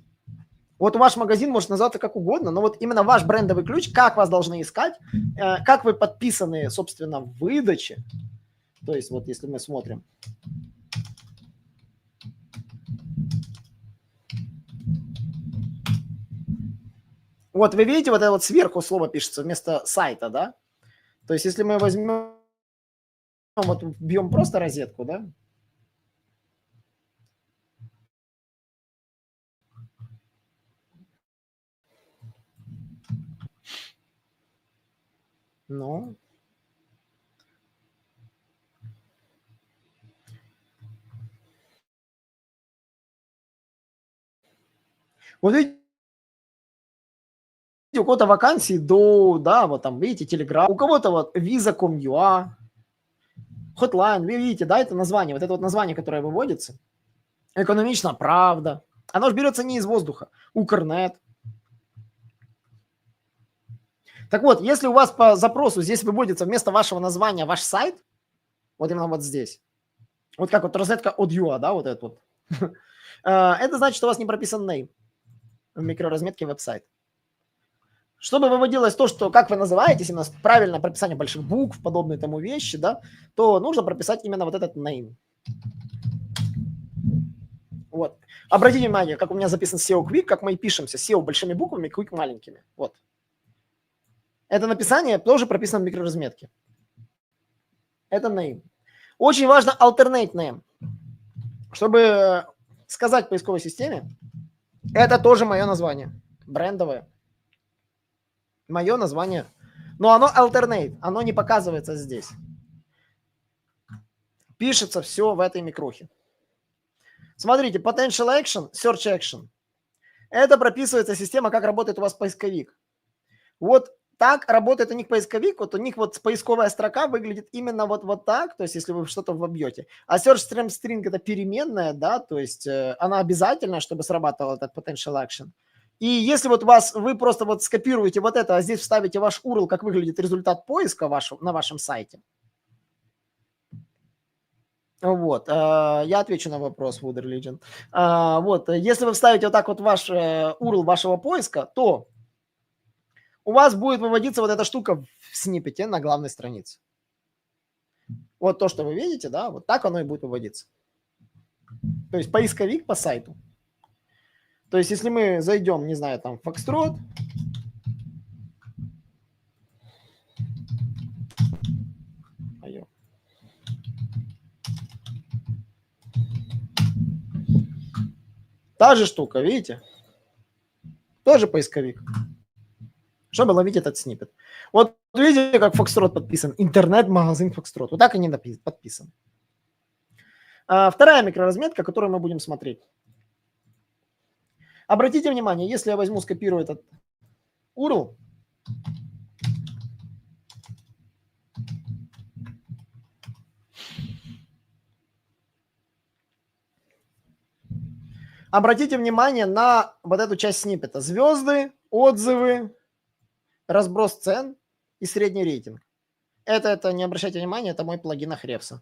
S1: Вот ваш магазин может называться как угодно, но вот именно ваш брендовый ключ, как вас должны искать, как вы подписаны, собственно, в выдаче. То есть вот если мы смотрим. Вот вы видите, вот это вот сверху слово пишется вместо сайта, да? То есть если мы возьмем, вот вбьем просто розетку, да? Ну. Вот видите, у кого-то вакансии до, да, вот там, видите, Telegram, у кого-то вот Visa.com.ua, Hotline, вы видите, да, это название, вот это вот название, которое выводится. Экономичная правда. Оно же берется не из воздуха. Укрнет. Так вот, если у вас по запросу здесь выводится вместо вашего названия ваш сайт, вот именно вот здесь, вот как вот розетка от UA, да, вот этот вот, это значит, что у вас не прописан name в микроразметке веб-сайт. Чтобы выводилось то, что как вы называетесь, именно правильное прописание больших букв, подобные тому вещи, да, то нужно прописать именно вот этот name. Вот. Обратите внимание, как у меня записан SEO Quick, как мы и пишемся. SEO большими буквами, Quick маленькими. Вот. Это написание тоже прописано в микроразметке. Это name. Очень важно alternate name. Чтобы сказать поисковой системе, это тоже мое название. Брендовое. Мое название. Но оно alternate. Оно не показывается здесь. Пишется все в этой микрохе. Смотрите, potential action, search action. Это прописывается система, как работает у вас поисковик. Вот так работает у них поисковик. Вот у них вот поисковая строка выглядит именно вот так, то есть если вы что-то вобьете. А search string это переменная, да, то есть она обязательна, чтобы срабатывал этот potential action. И если вот вы просто вот скопируете вот это, а здесь вставите ваш URL, как выглядит результат поиска на вашем сайте. Вот, я отвечу на вопрос, Wood Religion. Вот, если вы вставите вот так вот ваш URL вашего поиска, то у вас будет выводиться вот эта штука в сниппете на главной странице. Вот то, что вы видите, да, вот так оно и будет выводиться. То есть поисковик по сайту. То есть если мы зайдем, не знаю, там, Foxtrot, та же штука, видите? Тоже поисковик. Чтобы ловить этот сниппет. Вот видите, как Foxtrot подписан? Интернет-магазин Foxtrot. Вот так они подписаны. Вторая микроразметка, которую мы будем смотреть. Обратите внимание, если я возьму, скопирую этот URL, обратите внимание на вот эту часть сниппета. Звезды, отзывы, разброс цен и средний рейтинг. Это не обращайте внимания, это мой плагин Ahrefs.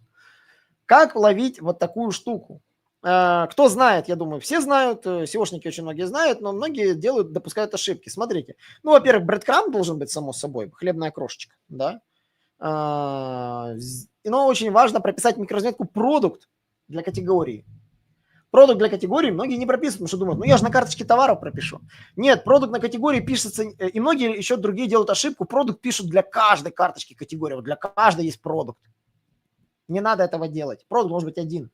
S1: Как ловить вот такую штуку? Кто знает, я думаю, все знают, SEOшники очень многие знают, но многие допускают ошибки. Смотрите, ну, во-первых, breadcrumb должен быть, само собой, хлебная крошечка, да. Но очень важно прописать микроразметку продукт для категории. Продукт для категории многие не прописывают, потому что думают, ну я же на карточке товаров пропишу. Нет, продукт на категории пишется, и многие еще другие делают ошибку, продукт пишут для каждой карточки категории, вот для каждой есть продукт. Не надо этого делать, продукт должен быть один.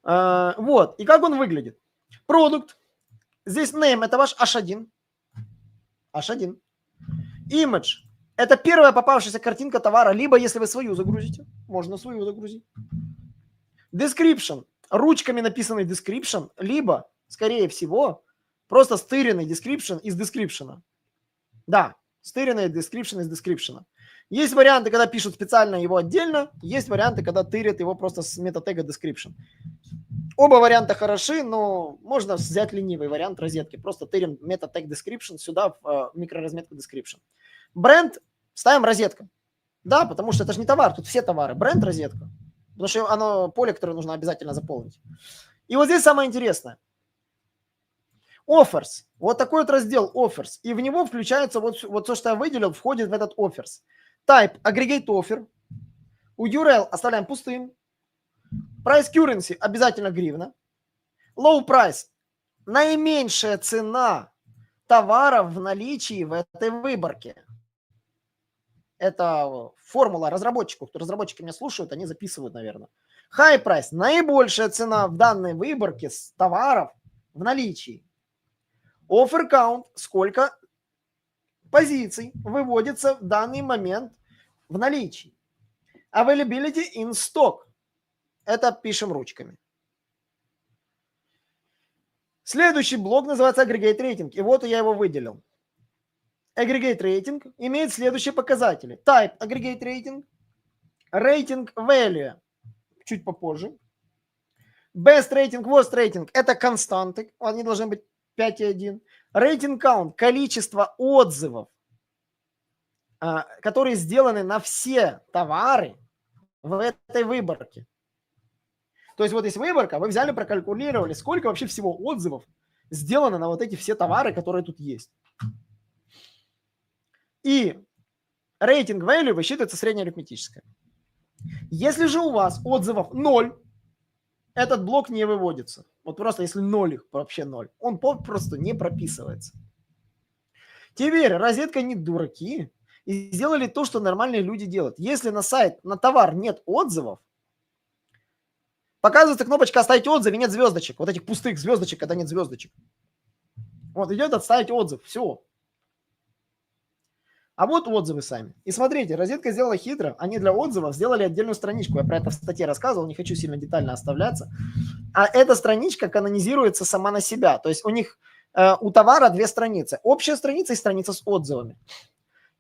S1: Вот, и как он выглядит? Продукт, здесь name, это ваш H1. H1. Image – это первая попавшаяся картинка товара, либо если вы свою загрузите, можно свою загрузить. Description – ручками написанный description, либо, скорее всего, просто стыренный description из description. Да, стыренный description из description. Есть варианты, когда пишут специально его отдельно, есть варианты, когда тырят его просто с метатега description. Оба варианта хороши, но можно взять ленивый вариант розетки. Просто тырим метатег description сюда в микроразметку description. Бренд ставим розетка. Да, потому что это же не товар, тут все товары. Бренд розетка. Потому что оно поле, которое нужно обязательно заполнить. И вот здесь самое интересное. Offers. Вот такой вот раздел Offers. И в него включается вот то, что я выделил, входит в этот Offers. Type Aggregate Offer. У URL оставляем пустым. Price Currency обязательно гривна. Low Price. Наименьшая цена товара в наличии в этой выборке. Это формула разработчиков. Разработчики меня слушают, они записывают, наверное. High Price. Наибольшая цена в данной выборке с товаров в наличии. Offer Count. Сколько позиций выводится в данный момент в наличии. Availability in stock. Это пишем ручками. Следующий блок называется Aggregate Rating. И вот я его выделил. Aggregate Rating имеет следующие показатели. Type Aggregate Rating. Rating Value. Чуть попозже. Best Rating, Worst Rating. Это константы. Они должны быть 5,1. Rating Count. Количество отзывов, которые сделаны на все товары в этой выборке. То есть вот есть выборка, вы взяли, прокалькулировали, сколько вообще всего отзывов сделано на вот эти все товары, которые тут есть. И рейтинг value высчитывается среднеарифметическое. Если же у вас отзывов 0, этот блок не выводится. Вот просто если 0 их, вообще 0, он просто не прописывается. Теперь розетка не дураки и сделали то, что нормальные люди делают. Если на сайт, на товар нет отзывов, показывается кнопочка «Оставить отзыв» и нет звездочек. Вот этих пустых звездочек, когда нет звездочек. Вот идет «Отставить отзыв». Все. А вот отзывы сами. И смотрите, розетка сделала хитро. Они для отзывов сделали отдельную страничку. Я про это в статье рассказывал, не хочу сильно детально оставляться. А эта страничка канонизируется сама на себя. То есть у них, у товара 2 страницы. Общая страница и страница с отзывами.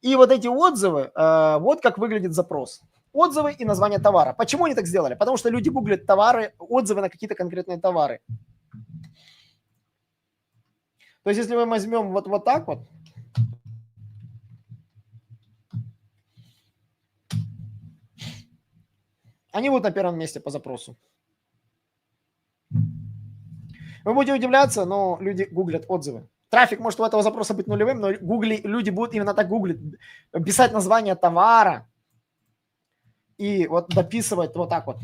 S1: И вот эти отзывы, вот как выглядит запрос. Отзывы и название товара. Почему они так сделали? Потому что люди гуглят товары, отзывы на какие-то конкретные товары. То есть если мы возьмем вот так вот, они будут на первом месте по запросу. Вы будете удивляться, но люди гуглят отзывы. Трафик может у этого запроса быть нулевым, но люди будут именно так гуглить, писать название товара и вот дописывать вот так вот.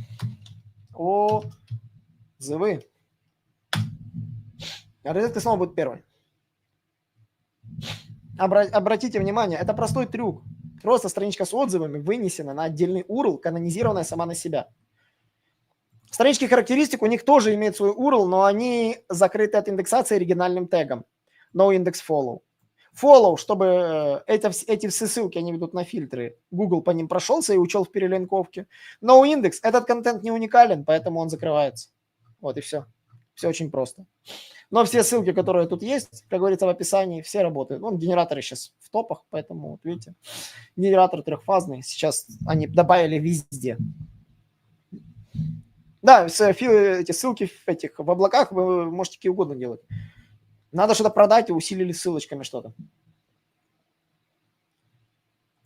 S1: Отзывы. Розетка снова будет первой. Обратите внимание, это простой трюк. Просто страничка с отзывами вынесена на отдельный URL, канонизированная сама на себя. Странички характеристик у них тоже имеют свой URL, но они закрыты от индексации оригинальным тегом. NoIndexFollow. Follow, чтобы эти все ссылки, они ведут на фильтры. Google по ним прошелся и учел в перелинковке. NoIndex, этот контент не уникален, поэтому он закрывается. Вот и все. Все очень просто. Но все ссылки, которые тут есть, как говорится в описании, все работают. Ну, генераторы сейчас в топах, поэтому, вот видите, генератор трехфазный. Сейчас они добавили везде. Да, эти ссылки в облаках вы можете какие угодно делать. Надо что-то продать и усилили ссылочками что-то.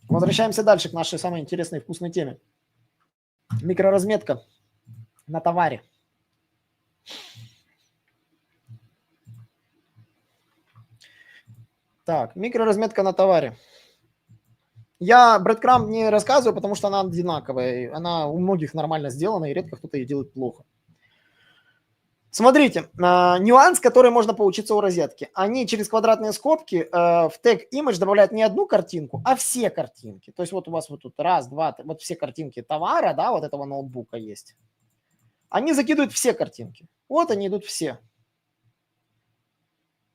S1: Возвращаемся дальше к нашей самой интересной и вкусной теме. Микроразметка на товаре. Так, микроразметка на товаре. Я breadcrumb не рассказываю, потому что она одинаковая. Она у многих нормально сделана, и редко кто-то ее делает плохо. Смотрите, нюанс, который можно поучиться у розетки. Они через квадратные скобки в тег image добавляют не одну картинку, а все картинки. То есть вот у вас вот тут раз, два, вот все картинки товара, да, вот этого ноутбука есть. Они закидывают все картинки. Вот они идут все.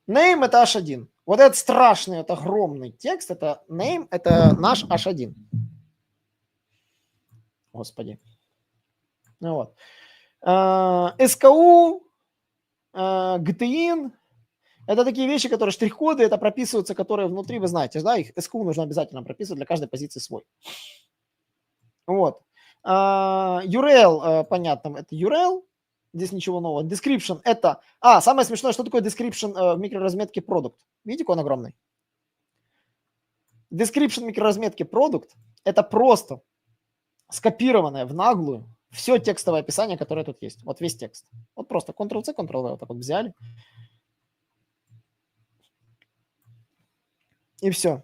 S1: Name это H1. Вот этот страшный, это огромный текст, это name, это наш H1. Господи. Ну вот. SKU, GTIN, это такие вещи, которые штрих-коды, это прописываются, которые внутри, вы знаете, да, их SKU нужно обязательно прописывать для каждой позиции свой. Вот. URL, понятно, это URL, здесь ничего нового. Description это... самое смешное, что такое description в микроразметке product? Видите, какой он огромный? Description микроразметки product это просто скопированное в наглую все текстовое описание, которое тут есть. Вот весь текст. Вот просто Ctrl-C, Ctrl-V вот так вот взяли. И все.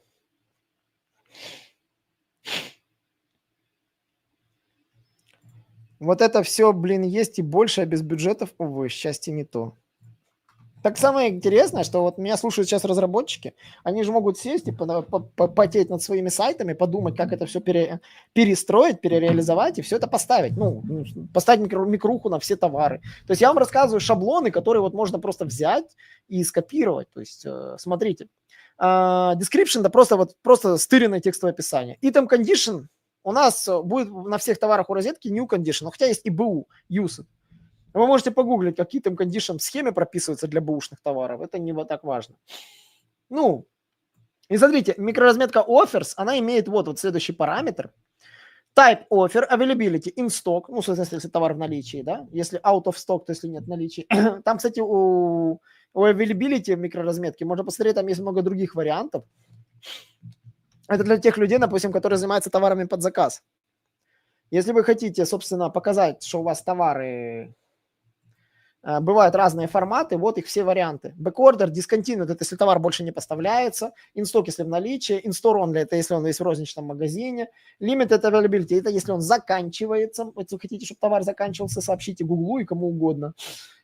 S1: Вот это все, блин, есть и больше, а без бюджетов, увы, счастье не то. Так самое интересное, что вот меня слушают сейчас разработчики, они же могут сесть и потеть над своими сайтами, подумать, как это все перестроить, перереализовать и все это поставить. Ну, поставить микруху на все товары. То есть я вам рассказываю шаблоны, которые вот можно просто взять и скопировать. То есть смотрите, description это просто стыренное текстовое описание. Item condition у нас будет на всех товарах у розетки new condition, хотя есть и BU, used. Вы можете погуглить, какие там condition в схеме прописываются для бэушных товаров. Это не вот так важно. Ну, и смотрите, микроразметка offers, она имеет вот следующий параметр. Type offer, availability, in stock, ну, соответственно, если товар в наличии, да, если out of stock, то если нет в наличии. Там, кстати, у availability в микроразметке можно посмотреть, там есть много других вариантов. Это для тех людей, допустим, которые занимаются товарами под заказ. Если вы хотите, собственно, показать, что у вас товары... Бывают разные форматы, вот их все варианты. Backorder, discontinued, это если товар больше не поставляется. In-stock, если в наличии. In-store only, это если он есть в розничном магазине. Limited availability, это если он заканчивается. Если вы хотите, чтобы товар заканчивался, сообщите Гуглу и кому угодно.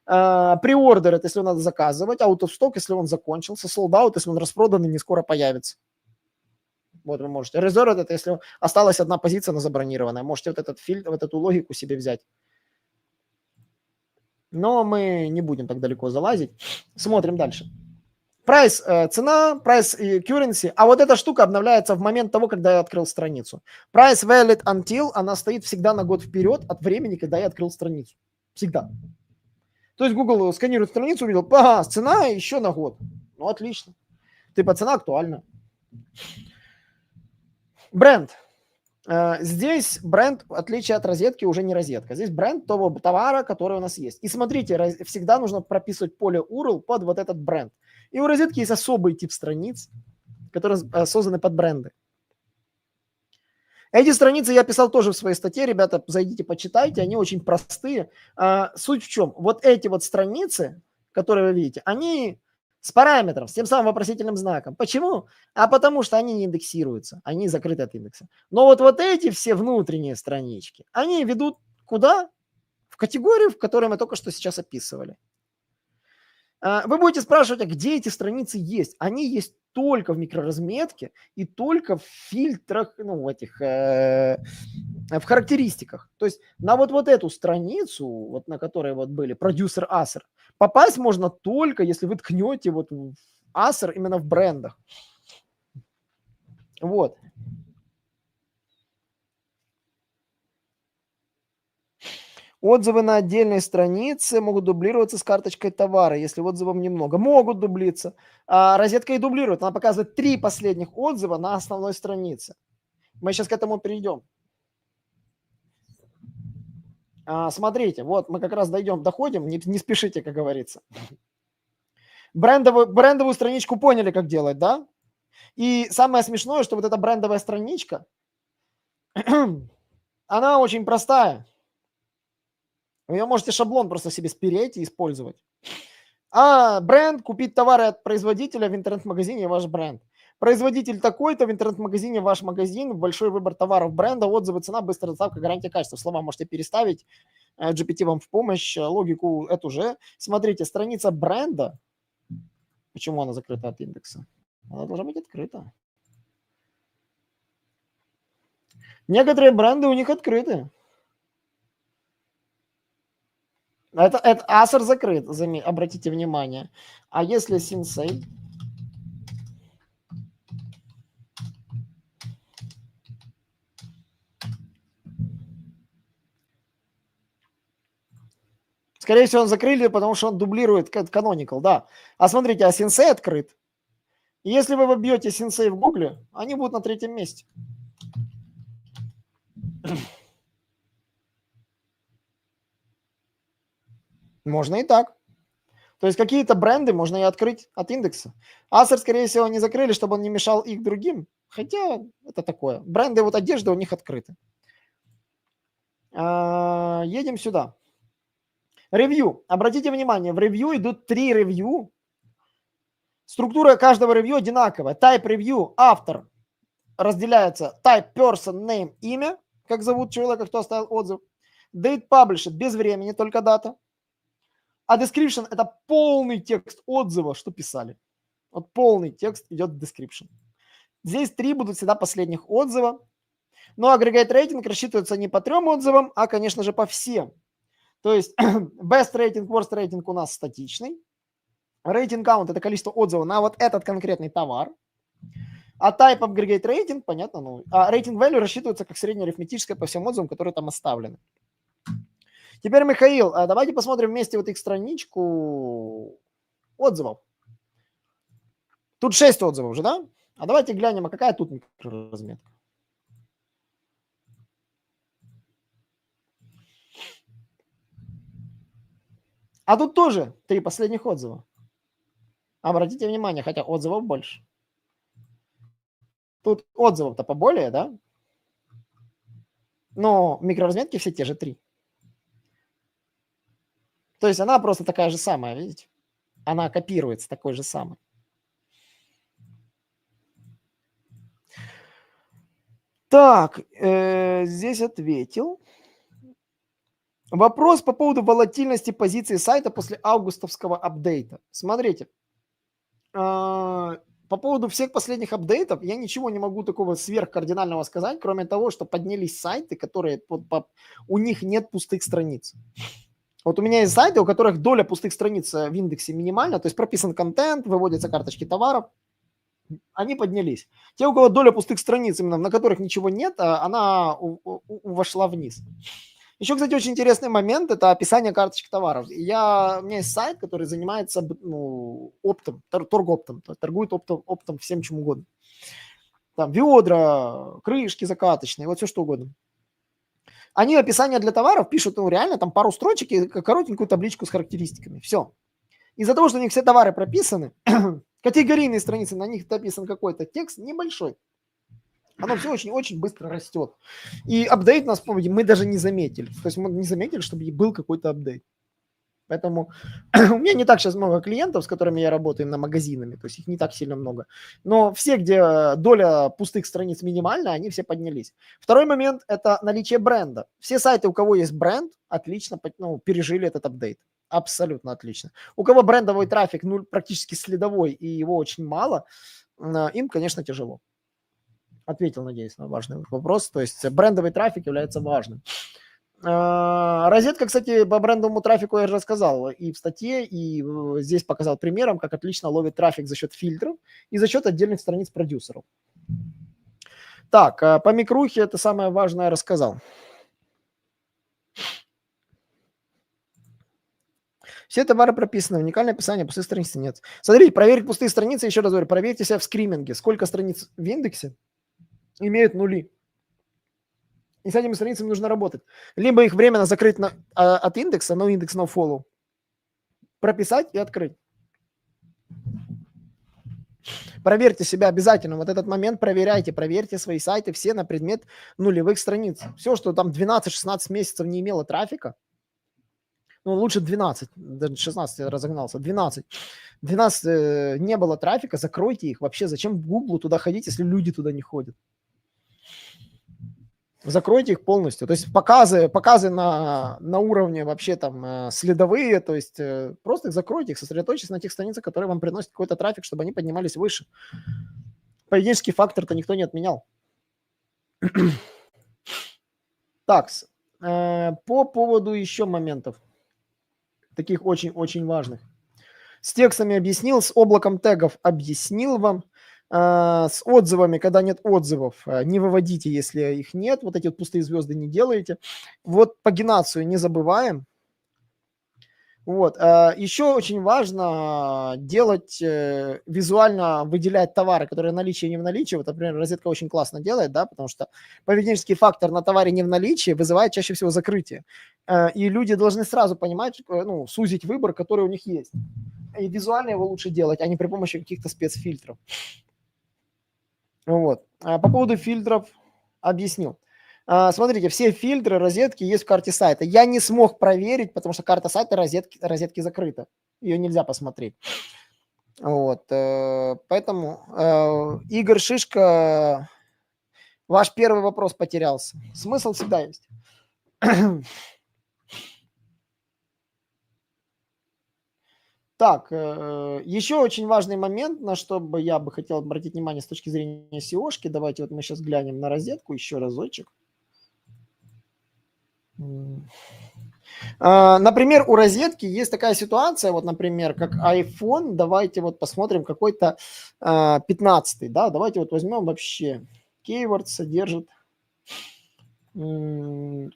S1: Pre-order, это если надо заказывать. Out of stock, если он закончился. Sold out, если он распродан и не скоро появится. Вот вы можете. Reserved, это если осталась одна позиция, она забронированная. Можете вот этот фильтр, вот эту логику себе взять. Но мы не будем так далеко залазить. Смотрим дальше. Прайс, цена, прайс и currency. А вот эта штука обновляется в момент того, когда я открыл страницу. Price valid until, она стоит всегда на год вперед от времени, когда я открыл страницу. Всегда. То есть Google сканирует страницу, увидел, цена еще на год. Ну, отлично. Типа цена актуальна. Бренд. Здесь бренд, в отличие от розетки, уже не розетка. Здесь бренд того товара, который у нас есть. И смотрите, всегда нужно прописывать поле URL под вот этот бренд. И у розетки есть особый тип страниц, которые созданы под бренды. Эти страницы я писал тоже в своей статье. Ребята, зайдите, почитайте. Они очень простые. Суть в чем? Вот эти вот страницы, которые вы видите, они... с параметром, с тем самым вопросительным знаком. Почему? А потому что они не индексируются, они закрыты от индекса. Но вот эти все внутренние странички, они ведут куда? В категорию, в которой мы только что сейчас описывали. Вы будете спрашивать, а где эти страницы есть? Они есть только в микроразметке и только в фильтрах, ну, в этих, в характеристиках. То есть на вот эту страницу, вот на которой вот были продюсер Acer, попасть можно только, если вы ткнете вот в Acer именно в брендах. Вот. Отзывы на отдельной странице могут дублироваться с карточкой товара, если отзывов немного. Могут дублиться. Розетка и дублирует. Она показывает 3 последних отзыва на основной странице. Мы сейчас к этому перейдем. Смотрите, вот мы как раз доходим, не спешите, как говорится. Брендовую страничку поняли, как делать, да? И самое смешное, что вот эта брендовая страничка, она очень простая. Вы можете шаблон просто себе спереть и использовать. Бренд, купить товары от производителя в интернет-магазине ваш бренд. Производитель такой-то, в интернет-магазине ваш магазин, большой выбор товаров бренда, отзывы, цена, быстрая доставка, гарантия качества. Слова можете переставить, GPT вам в помощь, логику эту же. Смотрите, страница бренда, почему она закрыта от индекса? Она должна быть открыта. Некоторые бренды у них открыты. Это Acer закрыт, обратите внимание. А если Sensei? Скорее всего, он закрыли, потому что он дублирует Canonical, да. А смотрите, а Sensei открыт. И если вы вобьете Sensei в Гугле, они будут на 3-м месте. Можно и так. То есть какие-то бренды можно и открыть от индекса. Acer, скорее всего, не закрыли, чтобы он не мешал их другим. Хотя это такое. Бренды вот одежды у них открыты. Едем сюда. Ревью. Обратите внимание, в ревью идут 3 ревью. Структура каждого ревью одинаковая. Type ревью, автор разделяется type, person, name, имя, как зовут человека, кто оставил отзыв. Date published, без времени, только дата. А description – это полный текст отзыва, что писали. Вот полный текст идет в description. Здесь 3 будут всегда последних отзыва. Но aggregate рейтинг рассчитывается не по 3 отзывам, а, конечно же, по всем. То есть best рейтинг, worst рейтинг у нас статичный. Рейтинг count – это количество отзывов на вот этот конкретный товар. А type aggregate rating, понятно, ну, а rating value рассчитывается как среднеарифметическое по всем отзывам, которые там оставлены. Теперь, Михаил, давайте посмотрим вместе вот их страничку отзывов. Тут 6 отзывов уже, да? А давайте глянем, а какая тут микроразметка. А тут тоже 3 последних отзыва. Обратите внимание, хотя отзывов больше. Тут отзывов-то поболее, да? Но микроразметки все те же 3. То есть она просто такая же самая, видите? Она копируется такой же самой. Так, здесь ответил. Вопрос по поводу волатильности позиции сайта после августовского апдейта. Смотрите, по поводу всех последних апдейтов я ничего не могу такого сверхкардинального сказать, кроме того, что поднялись сайты, которые у них нет пустых страниц. Вот у меня есть сайты, у которых доля пустых страниц в индексе минимальна, то есть прописан контент, выводятся карточки товаров, они поднялись. Те, у кого доля пустых страниц, именно на которых ничего нет, она вошла вниз. Еще, кстати, очень интересный момент – это описание карточек товаров. У меня есть сайт, который занимается оптом, торгоптом, торгует оптом всем чем угодно. Там ведра, крышки закаточные, вот все что угодно. Они описание для товаров пишут, реально там пару строчек и коротенькую табличку с характеристиками. Все. Из-за того, что у них все товары прописаны, категорийные страницы, на них написан какой-то текст небольшой. Оно все очень-очень быстро растет. И апдейт нас, мы даже не заметили. То есть мы не заметили, чтобы был какой-то апдейт. Поэтому у меня не так сейчас много клиентов, с которыми я работаю на магазинами, то есть их не так сильно много. Но все, где доля пустых страниц минимальна, они все поднялись. Второй момент – это наличие бренда. Все сайты, у кого есть бренд, отлично пережили этот апдейт. Абсолютно отлично. У кого брендовый трафик практически следовой и его очень мало, им, конечно, тяжело. Ответил, надеюсь, на важный вопрос. То есть брендовый трафик является важным. Розетка, кстати, по брендовому трафику я же рассказал и в статье, и здесь показал примером, как отлично ловит трафик за счет фильтров и за счет отдельных страниц продюсеров. Так, по микрухе это самое важное рассказал. Все товары прописаны, уникальное описание, пустые страницы нет. Смотрите, проверить пустые страницы, еще раз говорю, проверьте себя в скриминге. Сколько страниц в индексе имеют нули. И с этими страницами нужно работать. Либо их временно закрыть от индекса, но индекс nofollow, прописать и открыть. Проверьте себя обязательно. Вот этот момент проверяйте. Проверьте свои сайты все на предмет нулевых страниц. Все, что там 12-16 месяцев не имело трафика, ну, лучше 12, даже 16 я разогнался, 12 не было трафика, закройте их. Вообще, зачем в Google туда ходить, если люди туда не ходят? Закройте их полностью. То есть показы на уровне вообще там следовые, то есть просто их закройте, их сосредоточьтесь на тех страницах, которые вам приносят какой-то трафик, чтобы они поднимались выше. Поведенческий фактор-то никто не отменял. Так, по поводу еще моментов. таких очень-очень важных. С текстами объяснил, с облаком тегов объяснил вам, с отзывами, когда нет отзывов, не выводите, если их нет, вот эти вот пустые звезды не делаете. Вот пагинацию не забываем. Вот. Еще очень важно делать, визуально выделять товары, которые в наличии и не в наличии. Вот, например, розетка очень классно делает, да, потому что поведенческий фактор на товаре не в наличии вызывает чаще всего закрытие. И люди должны сразу понимать, ну, сузить выбор, который у них есть. И визуально его лучше делать, а не при помощи каких-то спецфильтров. Вот. По поводу фильтров объясню. Смотрите, все фильтры, розетки есть в карте сайта. Я не смог проверить, потому что карта сайта розетки закрыта. Ее нельзя посмотреть. Вот. Поэтому, Игорь Шишка, ваш первый вопрос потерялся. Смысл всегда есть. Так, еще очень важный момент, на что бы я бы хотел обратить внимание с точки зрения SEO-шки. Давайте вот мы сейчас глянем на розетку еще разочек. Например, у розетки есть такая ситуация, вот, например, как iPhone. Давайте вот посмотрим какой-то 15, да, давайте вот возьмем вообще. Keyword содержит. Keyword,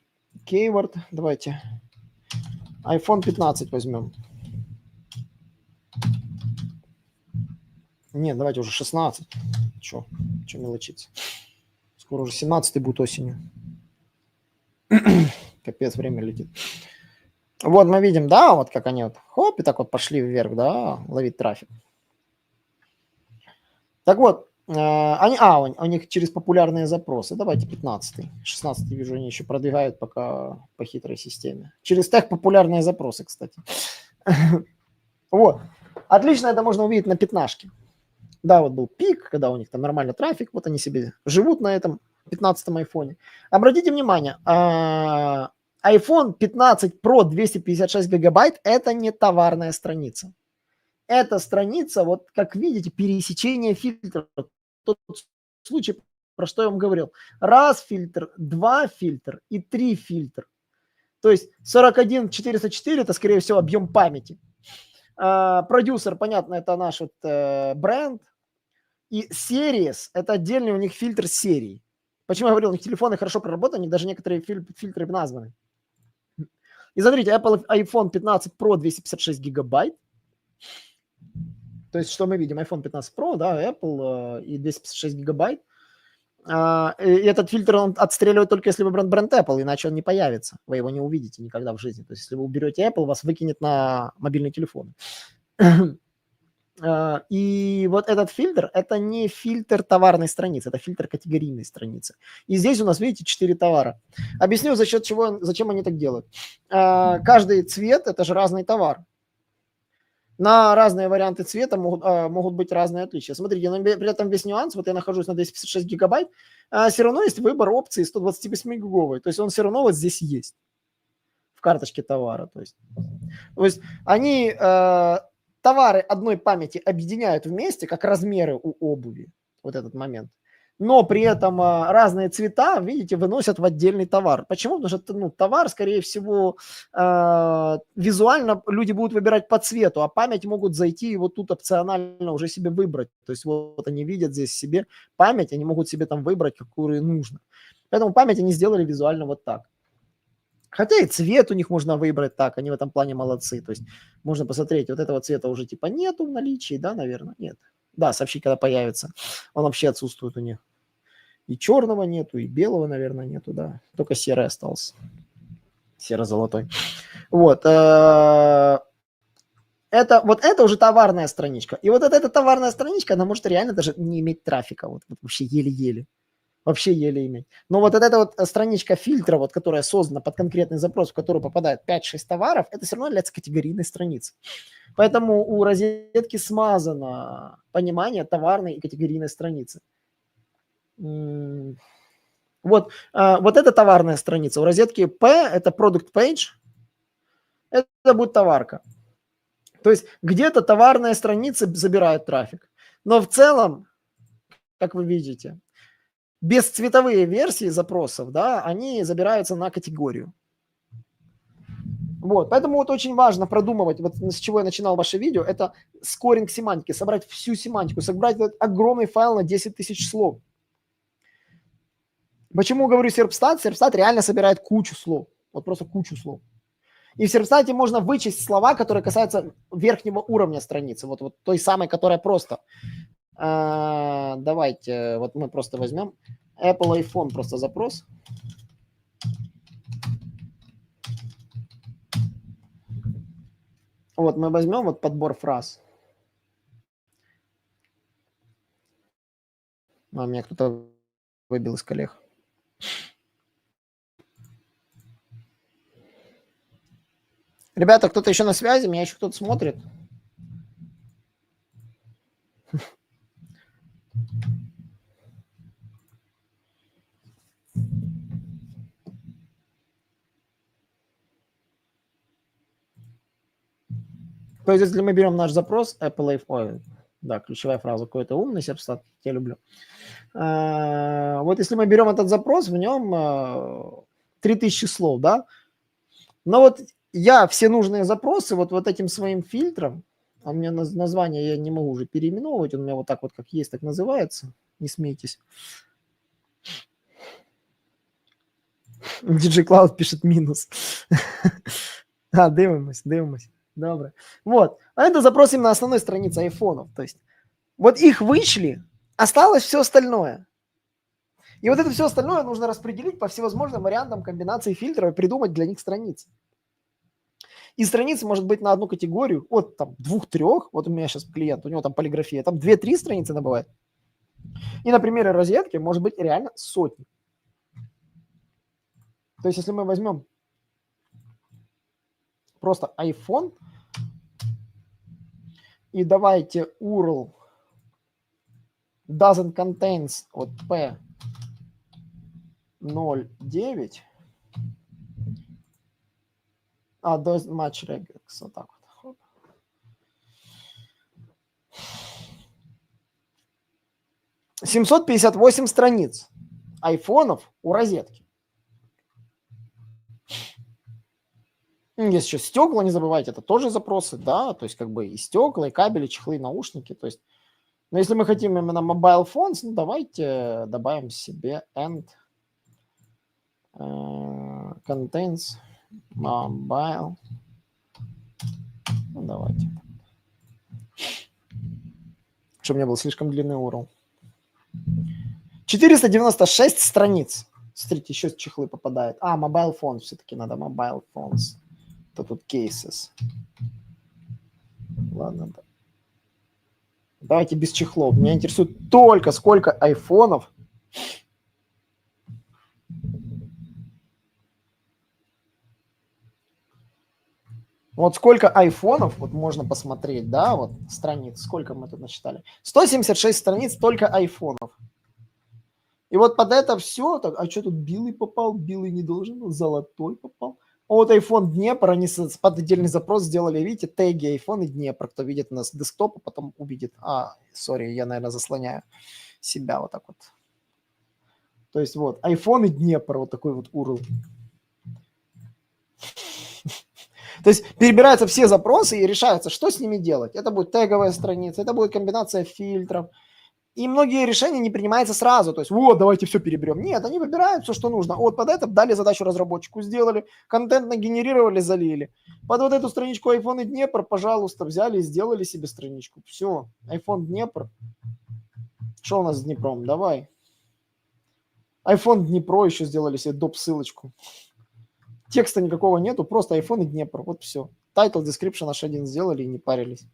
S1: давайте. iPhone 15 возьмем. Нет, давайте уже 16. Че мелочиться? Скоро уже 17 будет осенью. Капец, время летит. Вот мы видим, да, вот как они вот хоп, и так вот пошли вверх, да, ловить трафик. Так вот, у них через популярные запросы. Давайте 15-й. 16-й вижу, они еще продвигают пока по хитрой системе. Через тех популярные запросы, кстати. Вот. Отлично это можно увидеть на пятнашке. Да, вот был пик, когда у них там нормальный трафик, вот они себе живут на этом 15-м айфоне. Обратите внимание, iPhone 15 Pro 256 гигабайт – это не товарная страница. Это страница, вот как видите, пересечение фильтров. Тот случай, про что я вам говорил. Раз фильтр, два фильтр и три фильтр. То есть 41404 – это, скорее всего, объем памяти. Продюсер, понятно, это наш вот бренд. И Series – это отдельный у них фильтр серии. Почему я говорил, у них телефоны хорошо проработаны, у них даже некоторые фильтры названы. И смотрите, Apple iPhone 15 Pro 256 гигабайт. То есть что мы видим? iPhone 15 Pro, да, Apple и 256 гигабайт. И этот фильтр он отстреливает только если выбран бренд Apple, иначе он не появится. Вы его не увидите никогда в жизни. То есть если вы уберете Apple, вас выкинет на мобильный телефон. И вот этот фильтр – это не фильтр товарной страницы, это фильтр категорийной страницы. И здесь у нас, видите, 4 товара. Объясню, за счет чего, зачем они так делают. Каждый цвет – это же разный товар. На разные варианты цвета могут быть разные отличия. Смотрите, но при этом весь нюанс, вот я нахожусь на 256 гигабайт, все равно есть выбор опции 128 гиговой. То есть он все равно вот здесь есть в карточке товара. То есть они товары одной памяти объединяют вместе, как размеры у обуви, вот этот момент. Но при этом разные цвета, видите, выносят в отдельный товар. Почему? Потому что товар, скорее всего, визуально люди будут выбирать по цвету, а память могут зайти и вот тут опционально уже себе выбрать. То есть вот они видят здесь себе память, они могут себе там выбрать, какую нужно. Поэтому память они сделали визуально вот так. Хотя и цвет у них можно выбрать так, они в этом плане молодцы. То есть можно посмотреть, вот этого цвета уже типа нету в наличии, да, наверное, нет. Да, сообщить, когда появится. Он вообще отсутствует у них. И черного нету, и белого, наверное, нету, да. Только серый остался. Серо-золотой. Вот. Это уже товарная страничка. И вот эта товарная страничка, она может реально даже не иметь трафика. Вот вообще еле-еле. Вообще еле иметь. Но вот эта вот страничка фильтра, вот, которая создана под конкретный запрос, в который попадает 5-6 товаров, это все равно является категорийной страницей. Поэтому у розетки смазано понимание товарной и категорийной страницы. Вот это товарная страница. У розетки P это Product Page, это будет товарка. То есть где-то товарная страница забирает трафик. Но в целом, как вы видите, бесцветовые версии запросов, да, они забираются на категорию. Вот, поэтому вот очень важно продумывать, вот с чего я начинал ваше видео, это скоринг семантики, собрать всю семантику, собрать этот огромный файл на 10 тысяч слов. Почему говорю серпстат? Серпстат реально собирает кучу слов, вот просто кучу слов. И в серпстате можно вычесть слова, которые касаются верхнего уровня страницы, вот той самой, которая просто. Давайте, вот мы просто возьмем Apple iPhone, просто запрос. Вот мы возьмем вот подбор фраз. Меня кто-то выбил из коллег. Ребята, кто-то еще на связи? Меня еще кто-то смотрит? То есть, если мы берем наш запрос Apple iPhone, да, ключевая фраза, какой-то умный серпстат, я люблю. Вот если мы берем этот запрос, в нем 3000 слов, да, но вот я все нужные запросы вот этим своим фильтром, а у меня название я не могу уже переименовывать, он у меня вот так вот как есть, так называется, не смейтесь. DJ Cloud пишет минус. Дивимось. Добре. Вот. А это запрос именно на основной странице айфонов. То есть вот их вышли, осталось все остальное. И вот это все остальное нужно распределить по всевозможным вариантам комбинаций фильтров и придумать для них страницы. И страница может быть на одну категорию, от там 2-3, вот у меня сейчас клиент, у него там полиграфия, там 2-3 страницы набывает. И на примере розетки может быть реально сотни. То есть если мы возьмем просто iPhone и давайте URL doesn't contains от P09, doesn't match regex, вот так вот. 758 страниц айфонов у розетки. Есть еще стекла, не забывайте, это тоже запросы, да, то есть как бы и стекла, и кабели, чехлы, и наушники, то есть, но если мы хотим именно mobile phones, ну давайте добавим себе and contains mobile, ну давайте, чтобы не был слишком длинный URL. 496 страниц. Смотрите, еще чехлы попадают. Mobile phone все-таки надо, mobile phones. То тут cases. Ладно. Давайте без чехлов. Меня интересует только сколько айфонов. Вот сколько айфонов, вот можно посмотреть, да, вот страниц, сколько мы тут насчитали. 176 страниц только айфонов. И вот под это все, так, что тут белый попал, белый не должен был, золотой попал. Вот iPhone Днепр, они под отдельный запрос сделали, видите, теги iPhone и Днепр. Кто видит у нас десктоп, а потом увидит. Сори, я, наверное, заслоняю себя вот так вот. То есть вот, iPhone и Днепр, вот такой вот URL. То есть перебираются все запросы и решается, что с ними делать. Это будет теговая страница, это будет комбинация фильтров. И многие решения не принимаются сразу. То есть, вот, давайте все переберем. Нет, они выбирают все, что нужно. Вот под это дали задачу разработчику, сделали, контент нагенерировали, залили. Под вот эту страничку iPhone и Днепр, пожалуйста, взяли и сделали себе страничку. Все, iPhone Днепр. Что у нас с Днепром? Давай. iPhone Днепро еще сделали себе доп. Ссылочку. Текста никакого нету, просто iPhone и Днепр. Вот все. Title, description H1 сделали и не парились.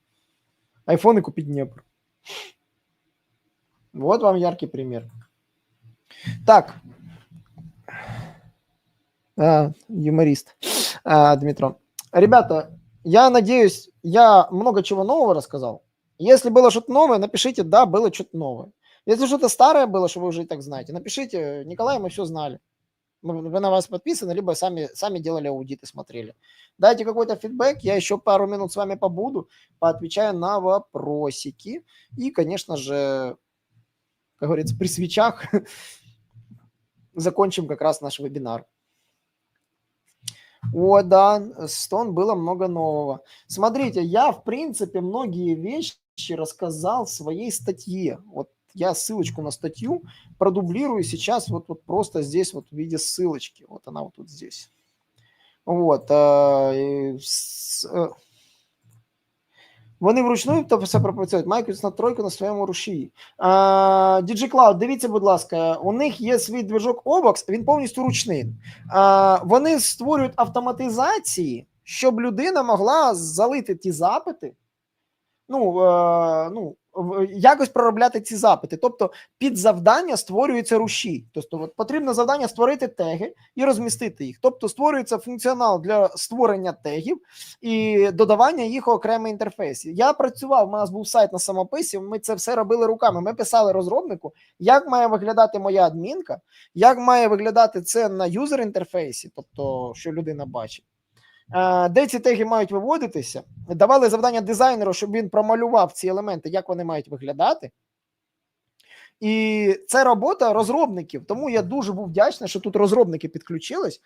S1: iPhone и купить Днепр. Вот вам яркий пример. Так. Юморист. Дмитро. Ребята, я надеюсь, я много чего нового рассказал. Если было что-то новое, напишите, да, было что-то новое. Если что-то старое было, что вы уже и так знаете, напишите, Николай, мы все знали. Мы на вас подписаны, либо сами делали аудит и смотрели. Дайте какой-то фидбэк, я еще пару минут с вами побуду, поотвечаю на вопросики. И, конечно же, как говорится, при свечах закончим как раз наш вебинар. О, да, Stone было много нового. Смотрите, я, в принципе, многие вещи рассказал в своей статье. Вот я ссылочку на статью продублирую сейчас вот просто здесь вот в виде ссылочки. Вот она вот тут здесь. Вот. Вони вручну то все пропрацюють. Мають на тройку на своєму рушії. DigiCloud, дивіться, будь ласка, у них є свій движок Obox, він повністю ручний. Вони створюють автоматизації, щоб людина могла залити ті запити, якось проробляти ці запити. Тобто під завдання створюється рушій. Тобто от, потрібно завдання створити теги і розмістити їх. Тобто створюється функціонал для створення тегів і додавання їх у окремий інтерфейс. Я працював, у нас був сайт на самописі, ми це все робили руками. Ми писали розробнику, як має виглядати моя адмінка, як має виглядати це на юзер-інтерфейсі, тобто що людина бачить. Де ці теги мають виводитися, давали завдання дизайнеру, щоб він промалював ці елементи, як вони мають виглядати. І це робота розробників, тому я дуже був вдячний, що тут розробники підключились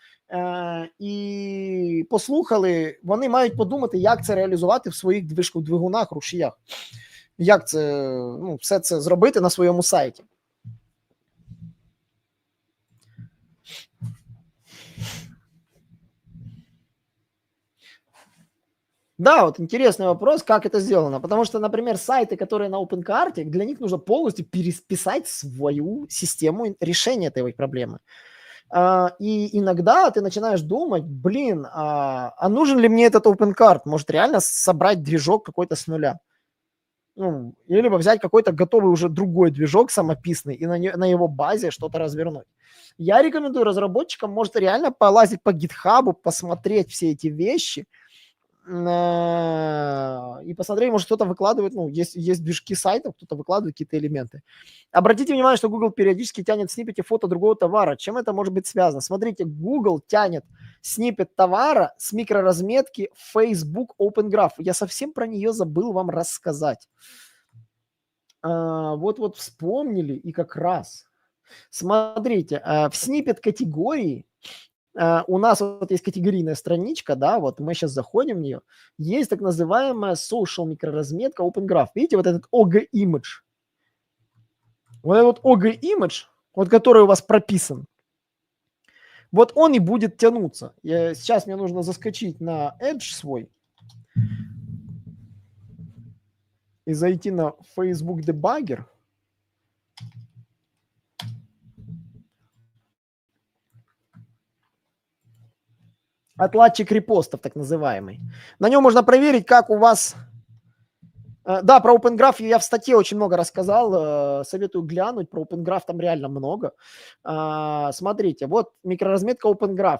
S1: і послухали, вони мають подумати, як це реалізувати в своїх двигунах, рушіях, як це, все це зробити на своєму сайті. Да, вот интересный вопрос, как это сделано. Потому что, например, сайты, которые на OpenCart, для них нужно полностью переписать свою систему решения этой проблемы. И иногда ты начинаешь думать, а нужен ли мне этот OpenCart? Может реально собрать движок какой-то с нуля? Или взять какой-то готовый уже другой движок самописный и на его базе что-то развернуть. Я рекомендую разработчикам, может, реально полазить по GitHub, посмотреть все эти вещи, и посмотреть, может, кто-то выкладывает, есть движки сайтов, кто-то выкладывает какие-то элементы. Обратите внимание, что Google периодически тянет сниппеты фото другого товара. Чем это может быть связано? Смотрите, Google тянет сниппет товара с микроразметки Facebook Open Graph. Я совсем про нее забыл вам рассказать. Вот вспомнили, и как раз. Смотрите, в сниппет категории у нас вот есть категорийная страничка, да, вот мы сейчас заходим в нее, есть так называемая social микроразметка Open Graph. Видите, вот этот OG image. Вот этот OG image, вот который у вас прописан, вот он и будет тянуться. Сейчас мне нужно заскочить на Edge свой и зайти на Facebook Debugger. Отладчик репостов, так называемый. На нем можно проверить, как у вас... Да, про Open Graph я в статье очень много рассказал. Советую глянуть. Про Open Graph там реально много. Смотрите, вот микроразметка Open Graph.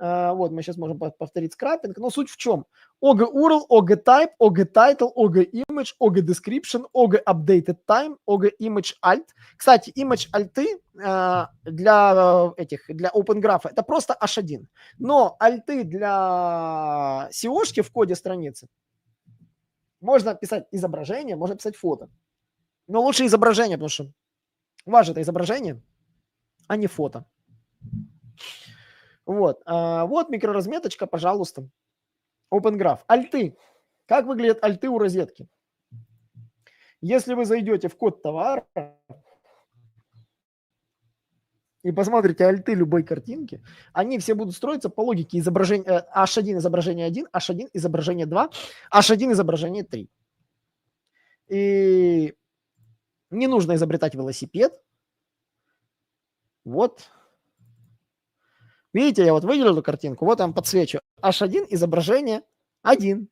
S1: Вот мы сейчас можем повторить скрапинг. Но суть в чем? OG URL, OG Type, OG Title, OG Image, OG Description, OG Updated Time, OG Image Alt. Кстати, Image Alt для Open Graph это просто H1. Но альты для SEO-шки в коде страницы можно писать изображение, можно писать фото. Но лучше изображение, потому что у вас же это изображение, а не фото. Вот микроразметочка, пожалуйста. Open Graph. Альты. Как выглядят альты у розетки? Если вы зайдете в код товара и посмотрите альты любой картинки, они все будут строиться по логике изображения H1 изображение 1, H1 изображение 2, H1 изображение 3. И не нужно изобретать велосипед. Вот. Видите, я вот выделил эту картинку, вот я вам подсвечу. H1 изображение 1.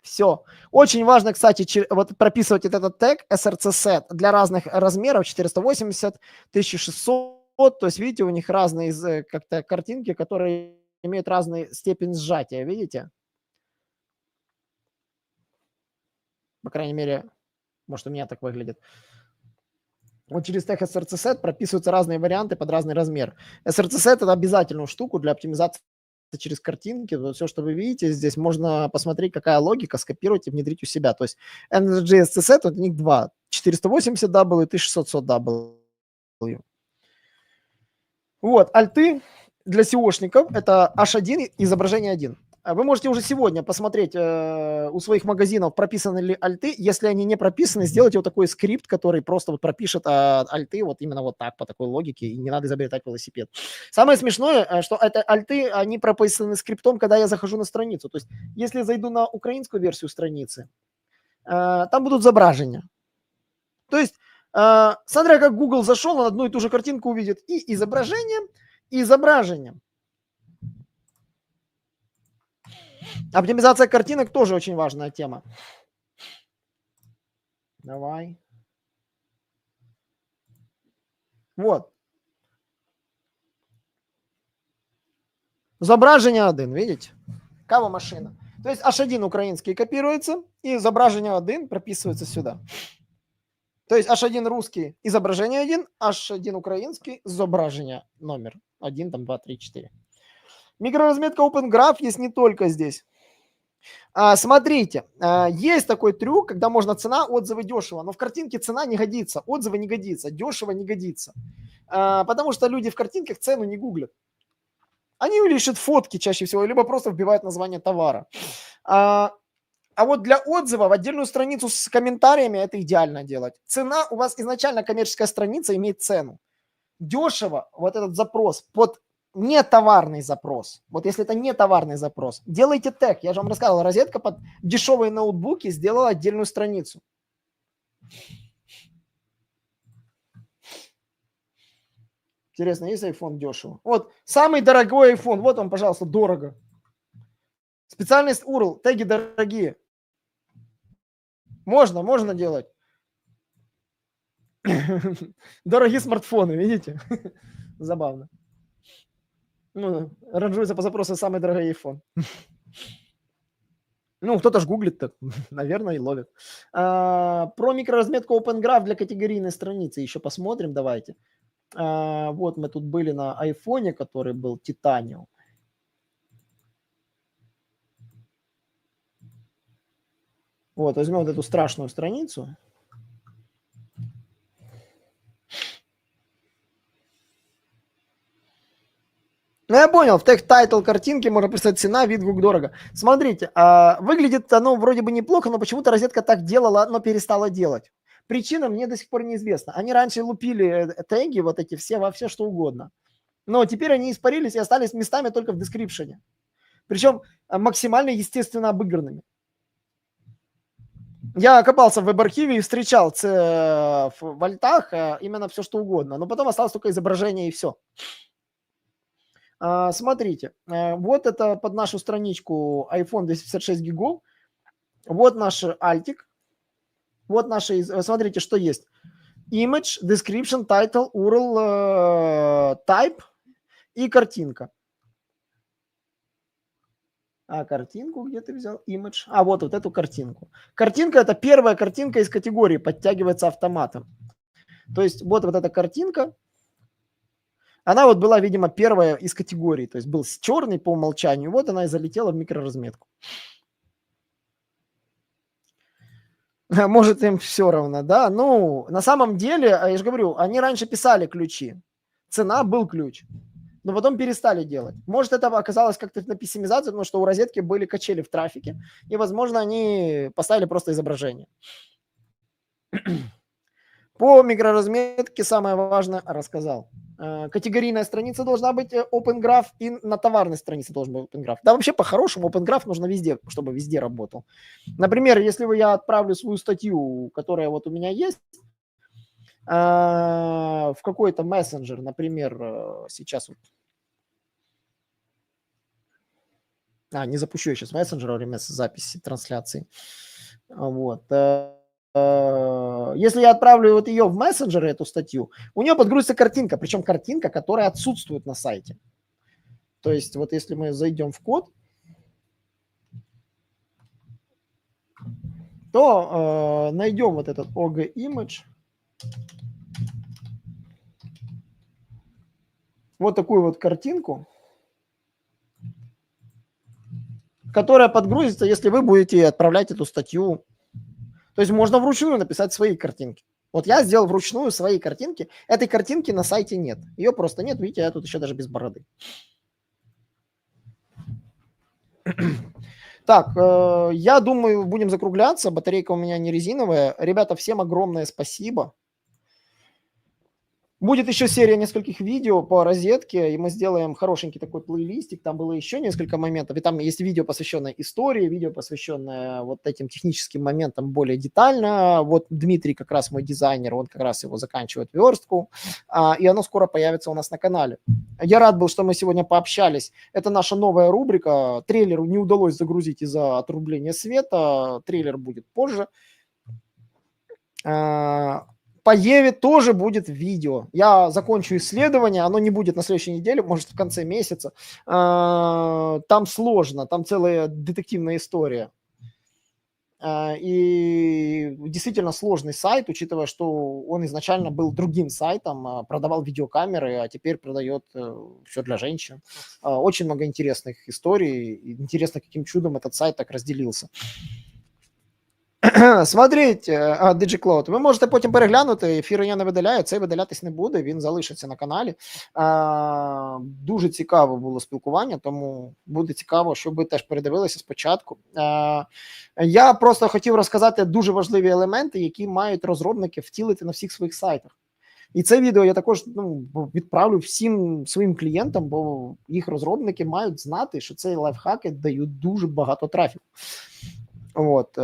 S1: Все. Очень важно, кстати, вот прописывать этот тег src set для разных размеров 480, 1600. То есть, видите, у них разные как-то картинки, которые имеют разный степень сжатия. Видите? По крайней мере, может, у меня так выглядит. Вот через тег src set прописываются разные варианты под разный размер. src set это обязательную штуку для оптимизации через картинки. Все, что вы видите здесь, можно посмотреть, какая логика, скопировать и внедрить у себя. То есть NGSC set, вот у них два. 480W и 1600W. Вот, альты для SEOшников это H1 изображение 1. Вы можете уже сегодня посмотреть у своих магазинов, прописаны ли альты. Если они не прописаны, сделайте вот такой скрипт, который просто вот пропишет альты вот именно вот так, по такой логике, и не надо изобретать велосипед. Самое смешное, что это альты, они прописаны скриптом, когда я захожу на страницу. То есть если я зайду на украинскую версию страницы, там будут зображения. То есть смотря как Google зашел, он одну и ту же картинку увидит и изображением, и изображением. Оптимизация картинок тоже очень важная тема. Давай. Вот. Зображение 1, видите? Кава машина. То есть H1 украинский копируется, и зображение 1 прописывается сюда. То есть H1 русский изображение 1, H1 украинский зображение номер 1, там 2, 3, 4. Микроразметка Open Graph есть не только здесь. Смотрите, есть такой трюк, когда можно цена, отзывы, дешево, но в картинке цена не годится, отзывы не годится, дешево не годится, потому что люди в картинках цену не гуглят. Они ищут фотки чаще всего, либо просто вбивают название товара. А вот для отзыва в отдельную страницу с комментариями это идеально делать. Цена, у вас изначально коммерческая страница имеет цену. Дешево, вот этот запрос под не товарный запрос. Вот если это не товарный запрос, делайте тег. Я же вам рассказывал, розетка под дешевые ноутбуки сделала отдельную страницу. Интересно, есть iPhone дешево? Вот самый дорогой iPhone, вот он, пожалуйста, дорого. Специальный URL, теги дорогие. Можно делать. Дорогие смартфоны, видите? Забавно. Ну, ранжируется по запросу самый дорогой iPhone. Ну, кто-то ж гуглит-то, наверное, и ловит. Про микроразметку Open Graph для категорийной страницы еще посмотрим, давайте. Вот мы тут были на айфоне, который был Titanium. Вот, возьмем вот эту страшную страницу. Ну, я понял, в тег-тайтл картинки можно писать цена, вид, звук, дорого. Смотрите, выглядит оно вроде бы неплохо, но почему-то розетка так делала, но перестала делать. Причина мне до сих пор неизвестна. Они раньше лупили теги, вот эти все, во все что угодно. Но теперь они испарились и остались местами только в дескрипшене. Причем максимально естественно обыгранными. Я копался в веб-архиве и встречал в альтах именно все что угодно. Но потом осталось только изображение и все. Смотрите, вот это под нашу страничку iPhone 256 гигов. Вот наш альтик. Вот наши, смотрите, что есть. Image, description, title, URL, type и картинка. Картинку где ты взял? Image. Вот эту картинку. Картинка – это первая картинка из категории, подтягивается автоматом. То есть вот эта картинка. Она вот была, видимо, первая из категории, то есть был черный по умолчанию, вот она и залетела в микроразметку. Может, им все равно, да? Ну, на самом деле, я же говорю, они раньше писали ключи, цена был ключ, но потом перестали делать. Может, это оказалось как-то на пессимизации, потому что у розетки были качели в трафике, и, возможно, они поставили просто изображение. По микроразметке самое важное рассказал. Категорийная страница должна быть Open Graph, и на товарной странице должен быть Open Graph. Да, вообще, по-хорошему, Open Graph нужно везде, чтобы везде работал. Например, если я отправлю свою статью, которая вот у меня есть, в какой-то мессенджер, например, сейчас вот. Не запущу я сейчас мессенджер во время записи трансляции. Вот. Если я отправлю вот ее в мессенджер, эту статью, у нее подгрузится картинка, причем картинка, которая отсутствует на сайте. То есть вот если мы зайдем в код, то найдем вот этот OG image. Вот такую вот картинку, которая подгрузится, если вы будете отправлять эту статью. То есть можно вручную написать свои картинки. Вот я сделал вручную свои картинки. Этой картинки на сайте нет. Ее просто нет. Видите, я тут еще даже без бороды. Так, я думаю, будем закругляться. Батарейка у меня не резиновая. Ребята, всем огромное спасибо. Будет еще серия нескольких видео по розетке, и мы сделаем хорошенький такой плейлистик. Там было еще несколько моментов, и там есть видео, посвященное истории, видео, посвященное вот этим техническим моментам более детально. Вот Дмитрий, как раз мой дизайнер, он как раз его заканчивает верстку, и оно скоро появится у нас на канале. Я рад был, что мы сегодня пообщались. Это наша новая рубрика. Трейлер не удалось загрузить из-за отрубления света. Трейлер будет позже. По Еве тоже будет видео. Я закончу исследование, оно не будет на следующей неделе, может, в конце месяца. Там сложно, там целая детективная история. И действительно сложный сайт, учитывая, что он изначально был другим сайтом, продавал видеокамеры, а теперь продает все для женщин. Очень много интересных историй. Интересно, каким чудом этот сайт так разделился. Смотріть, DigiCloud, ви можете потім переглянути, ефіри я не видаляю, цей видалятись не буде, він залишиться на каналі. Дуже цікаве було спілкування, тому буде цікаво, щоб ви теж передивилися спочатку. Я просто хотів розказати дуже важливі елементи, які мають розробники втілити на всіх своїх сайтах. І це відео я також відправлю всім своїм клієнтам, бо їх розробники мають знати, що ці лайфхаки дають дуже багато трафіку. Вот.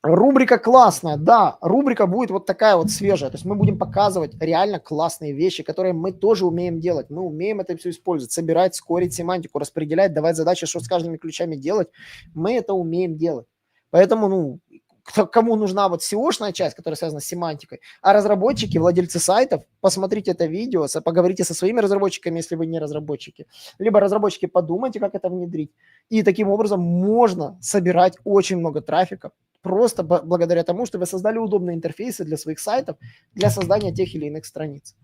S1: Рубрика классная, да, рубрика будет вот такая вот свежая, то есть мы будем показывать реально классные вещи, которые мы тоже умеем делать, мы умеем это все использовать, собирать, скорить семантику, распределять, давать задачи, что с каждыми ключами делать, мы это умеем делать, поэтому, кому нужна вот SEO-шная часть, которая связана с семантикой, а разработчики, владельцы сайтов, посмотрите это видео, поговорите со своими разработчиками, если вы не разработчики, либо разработчики, подумайте, как это внедрить, и таким образом можно собирать очень много трафика, просто благодаря тому, что вы создали удобные интерфейсы для своих сайтов, для создания тех или иных страниц.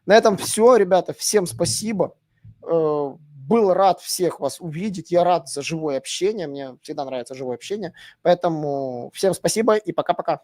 S1: На этом все, ребята, всем спасибо. Был рад всех вас увидеть, я рад за живое общение, мне всегда нравится живое общение, поэтому всем спасибо и пока-пока.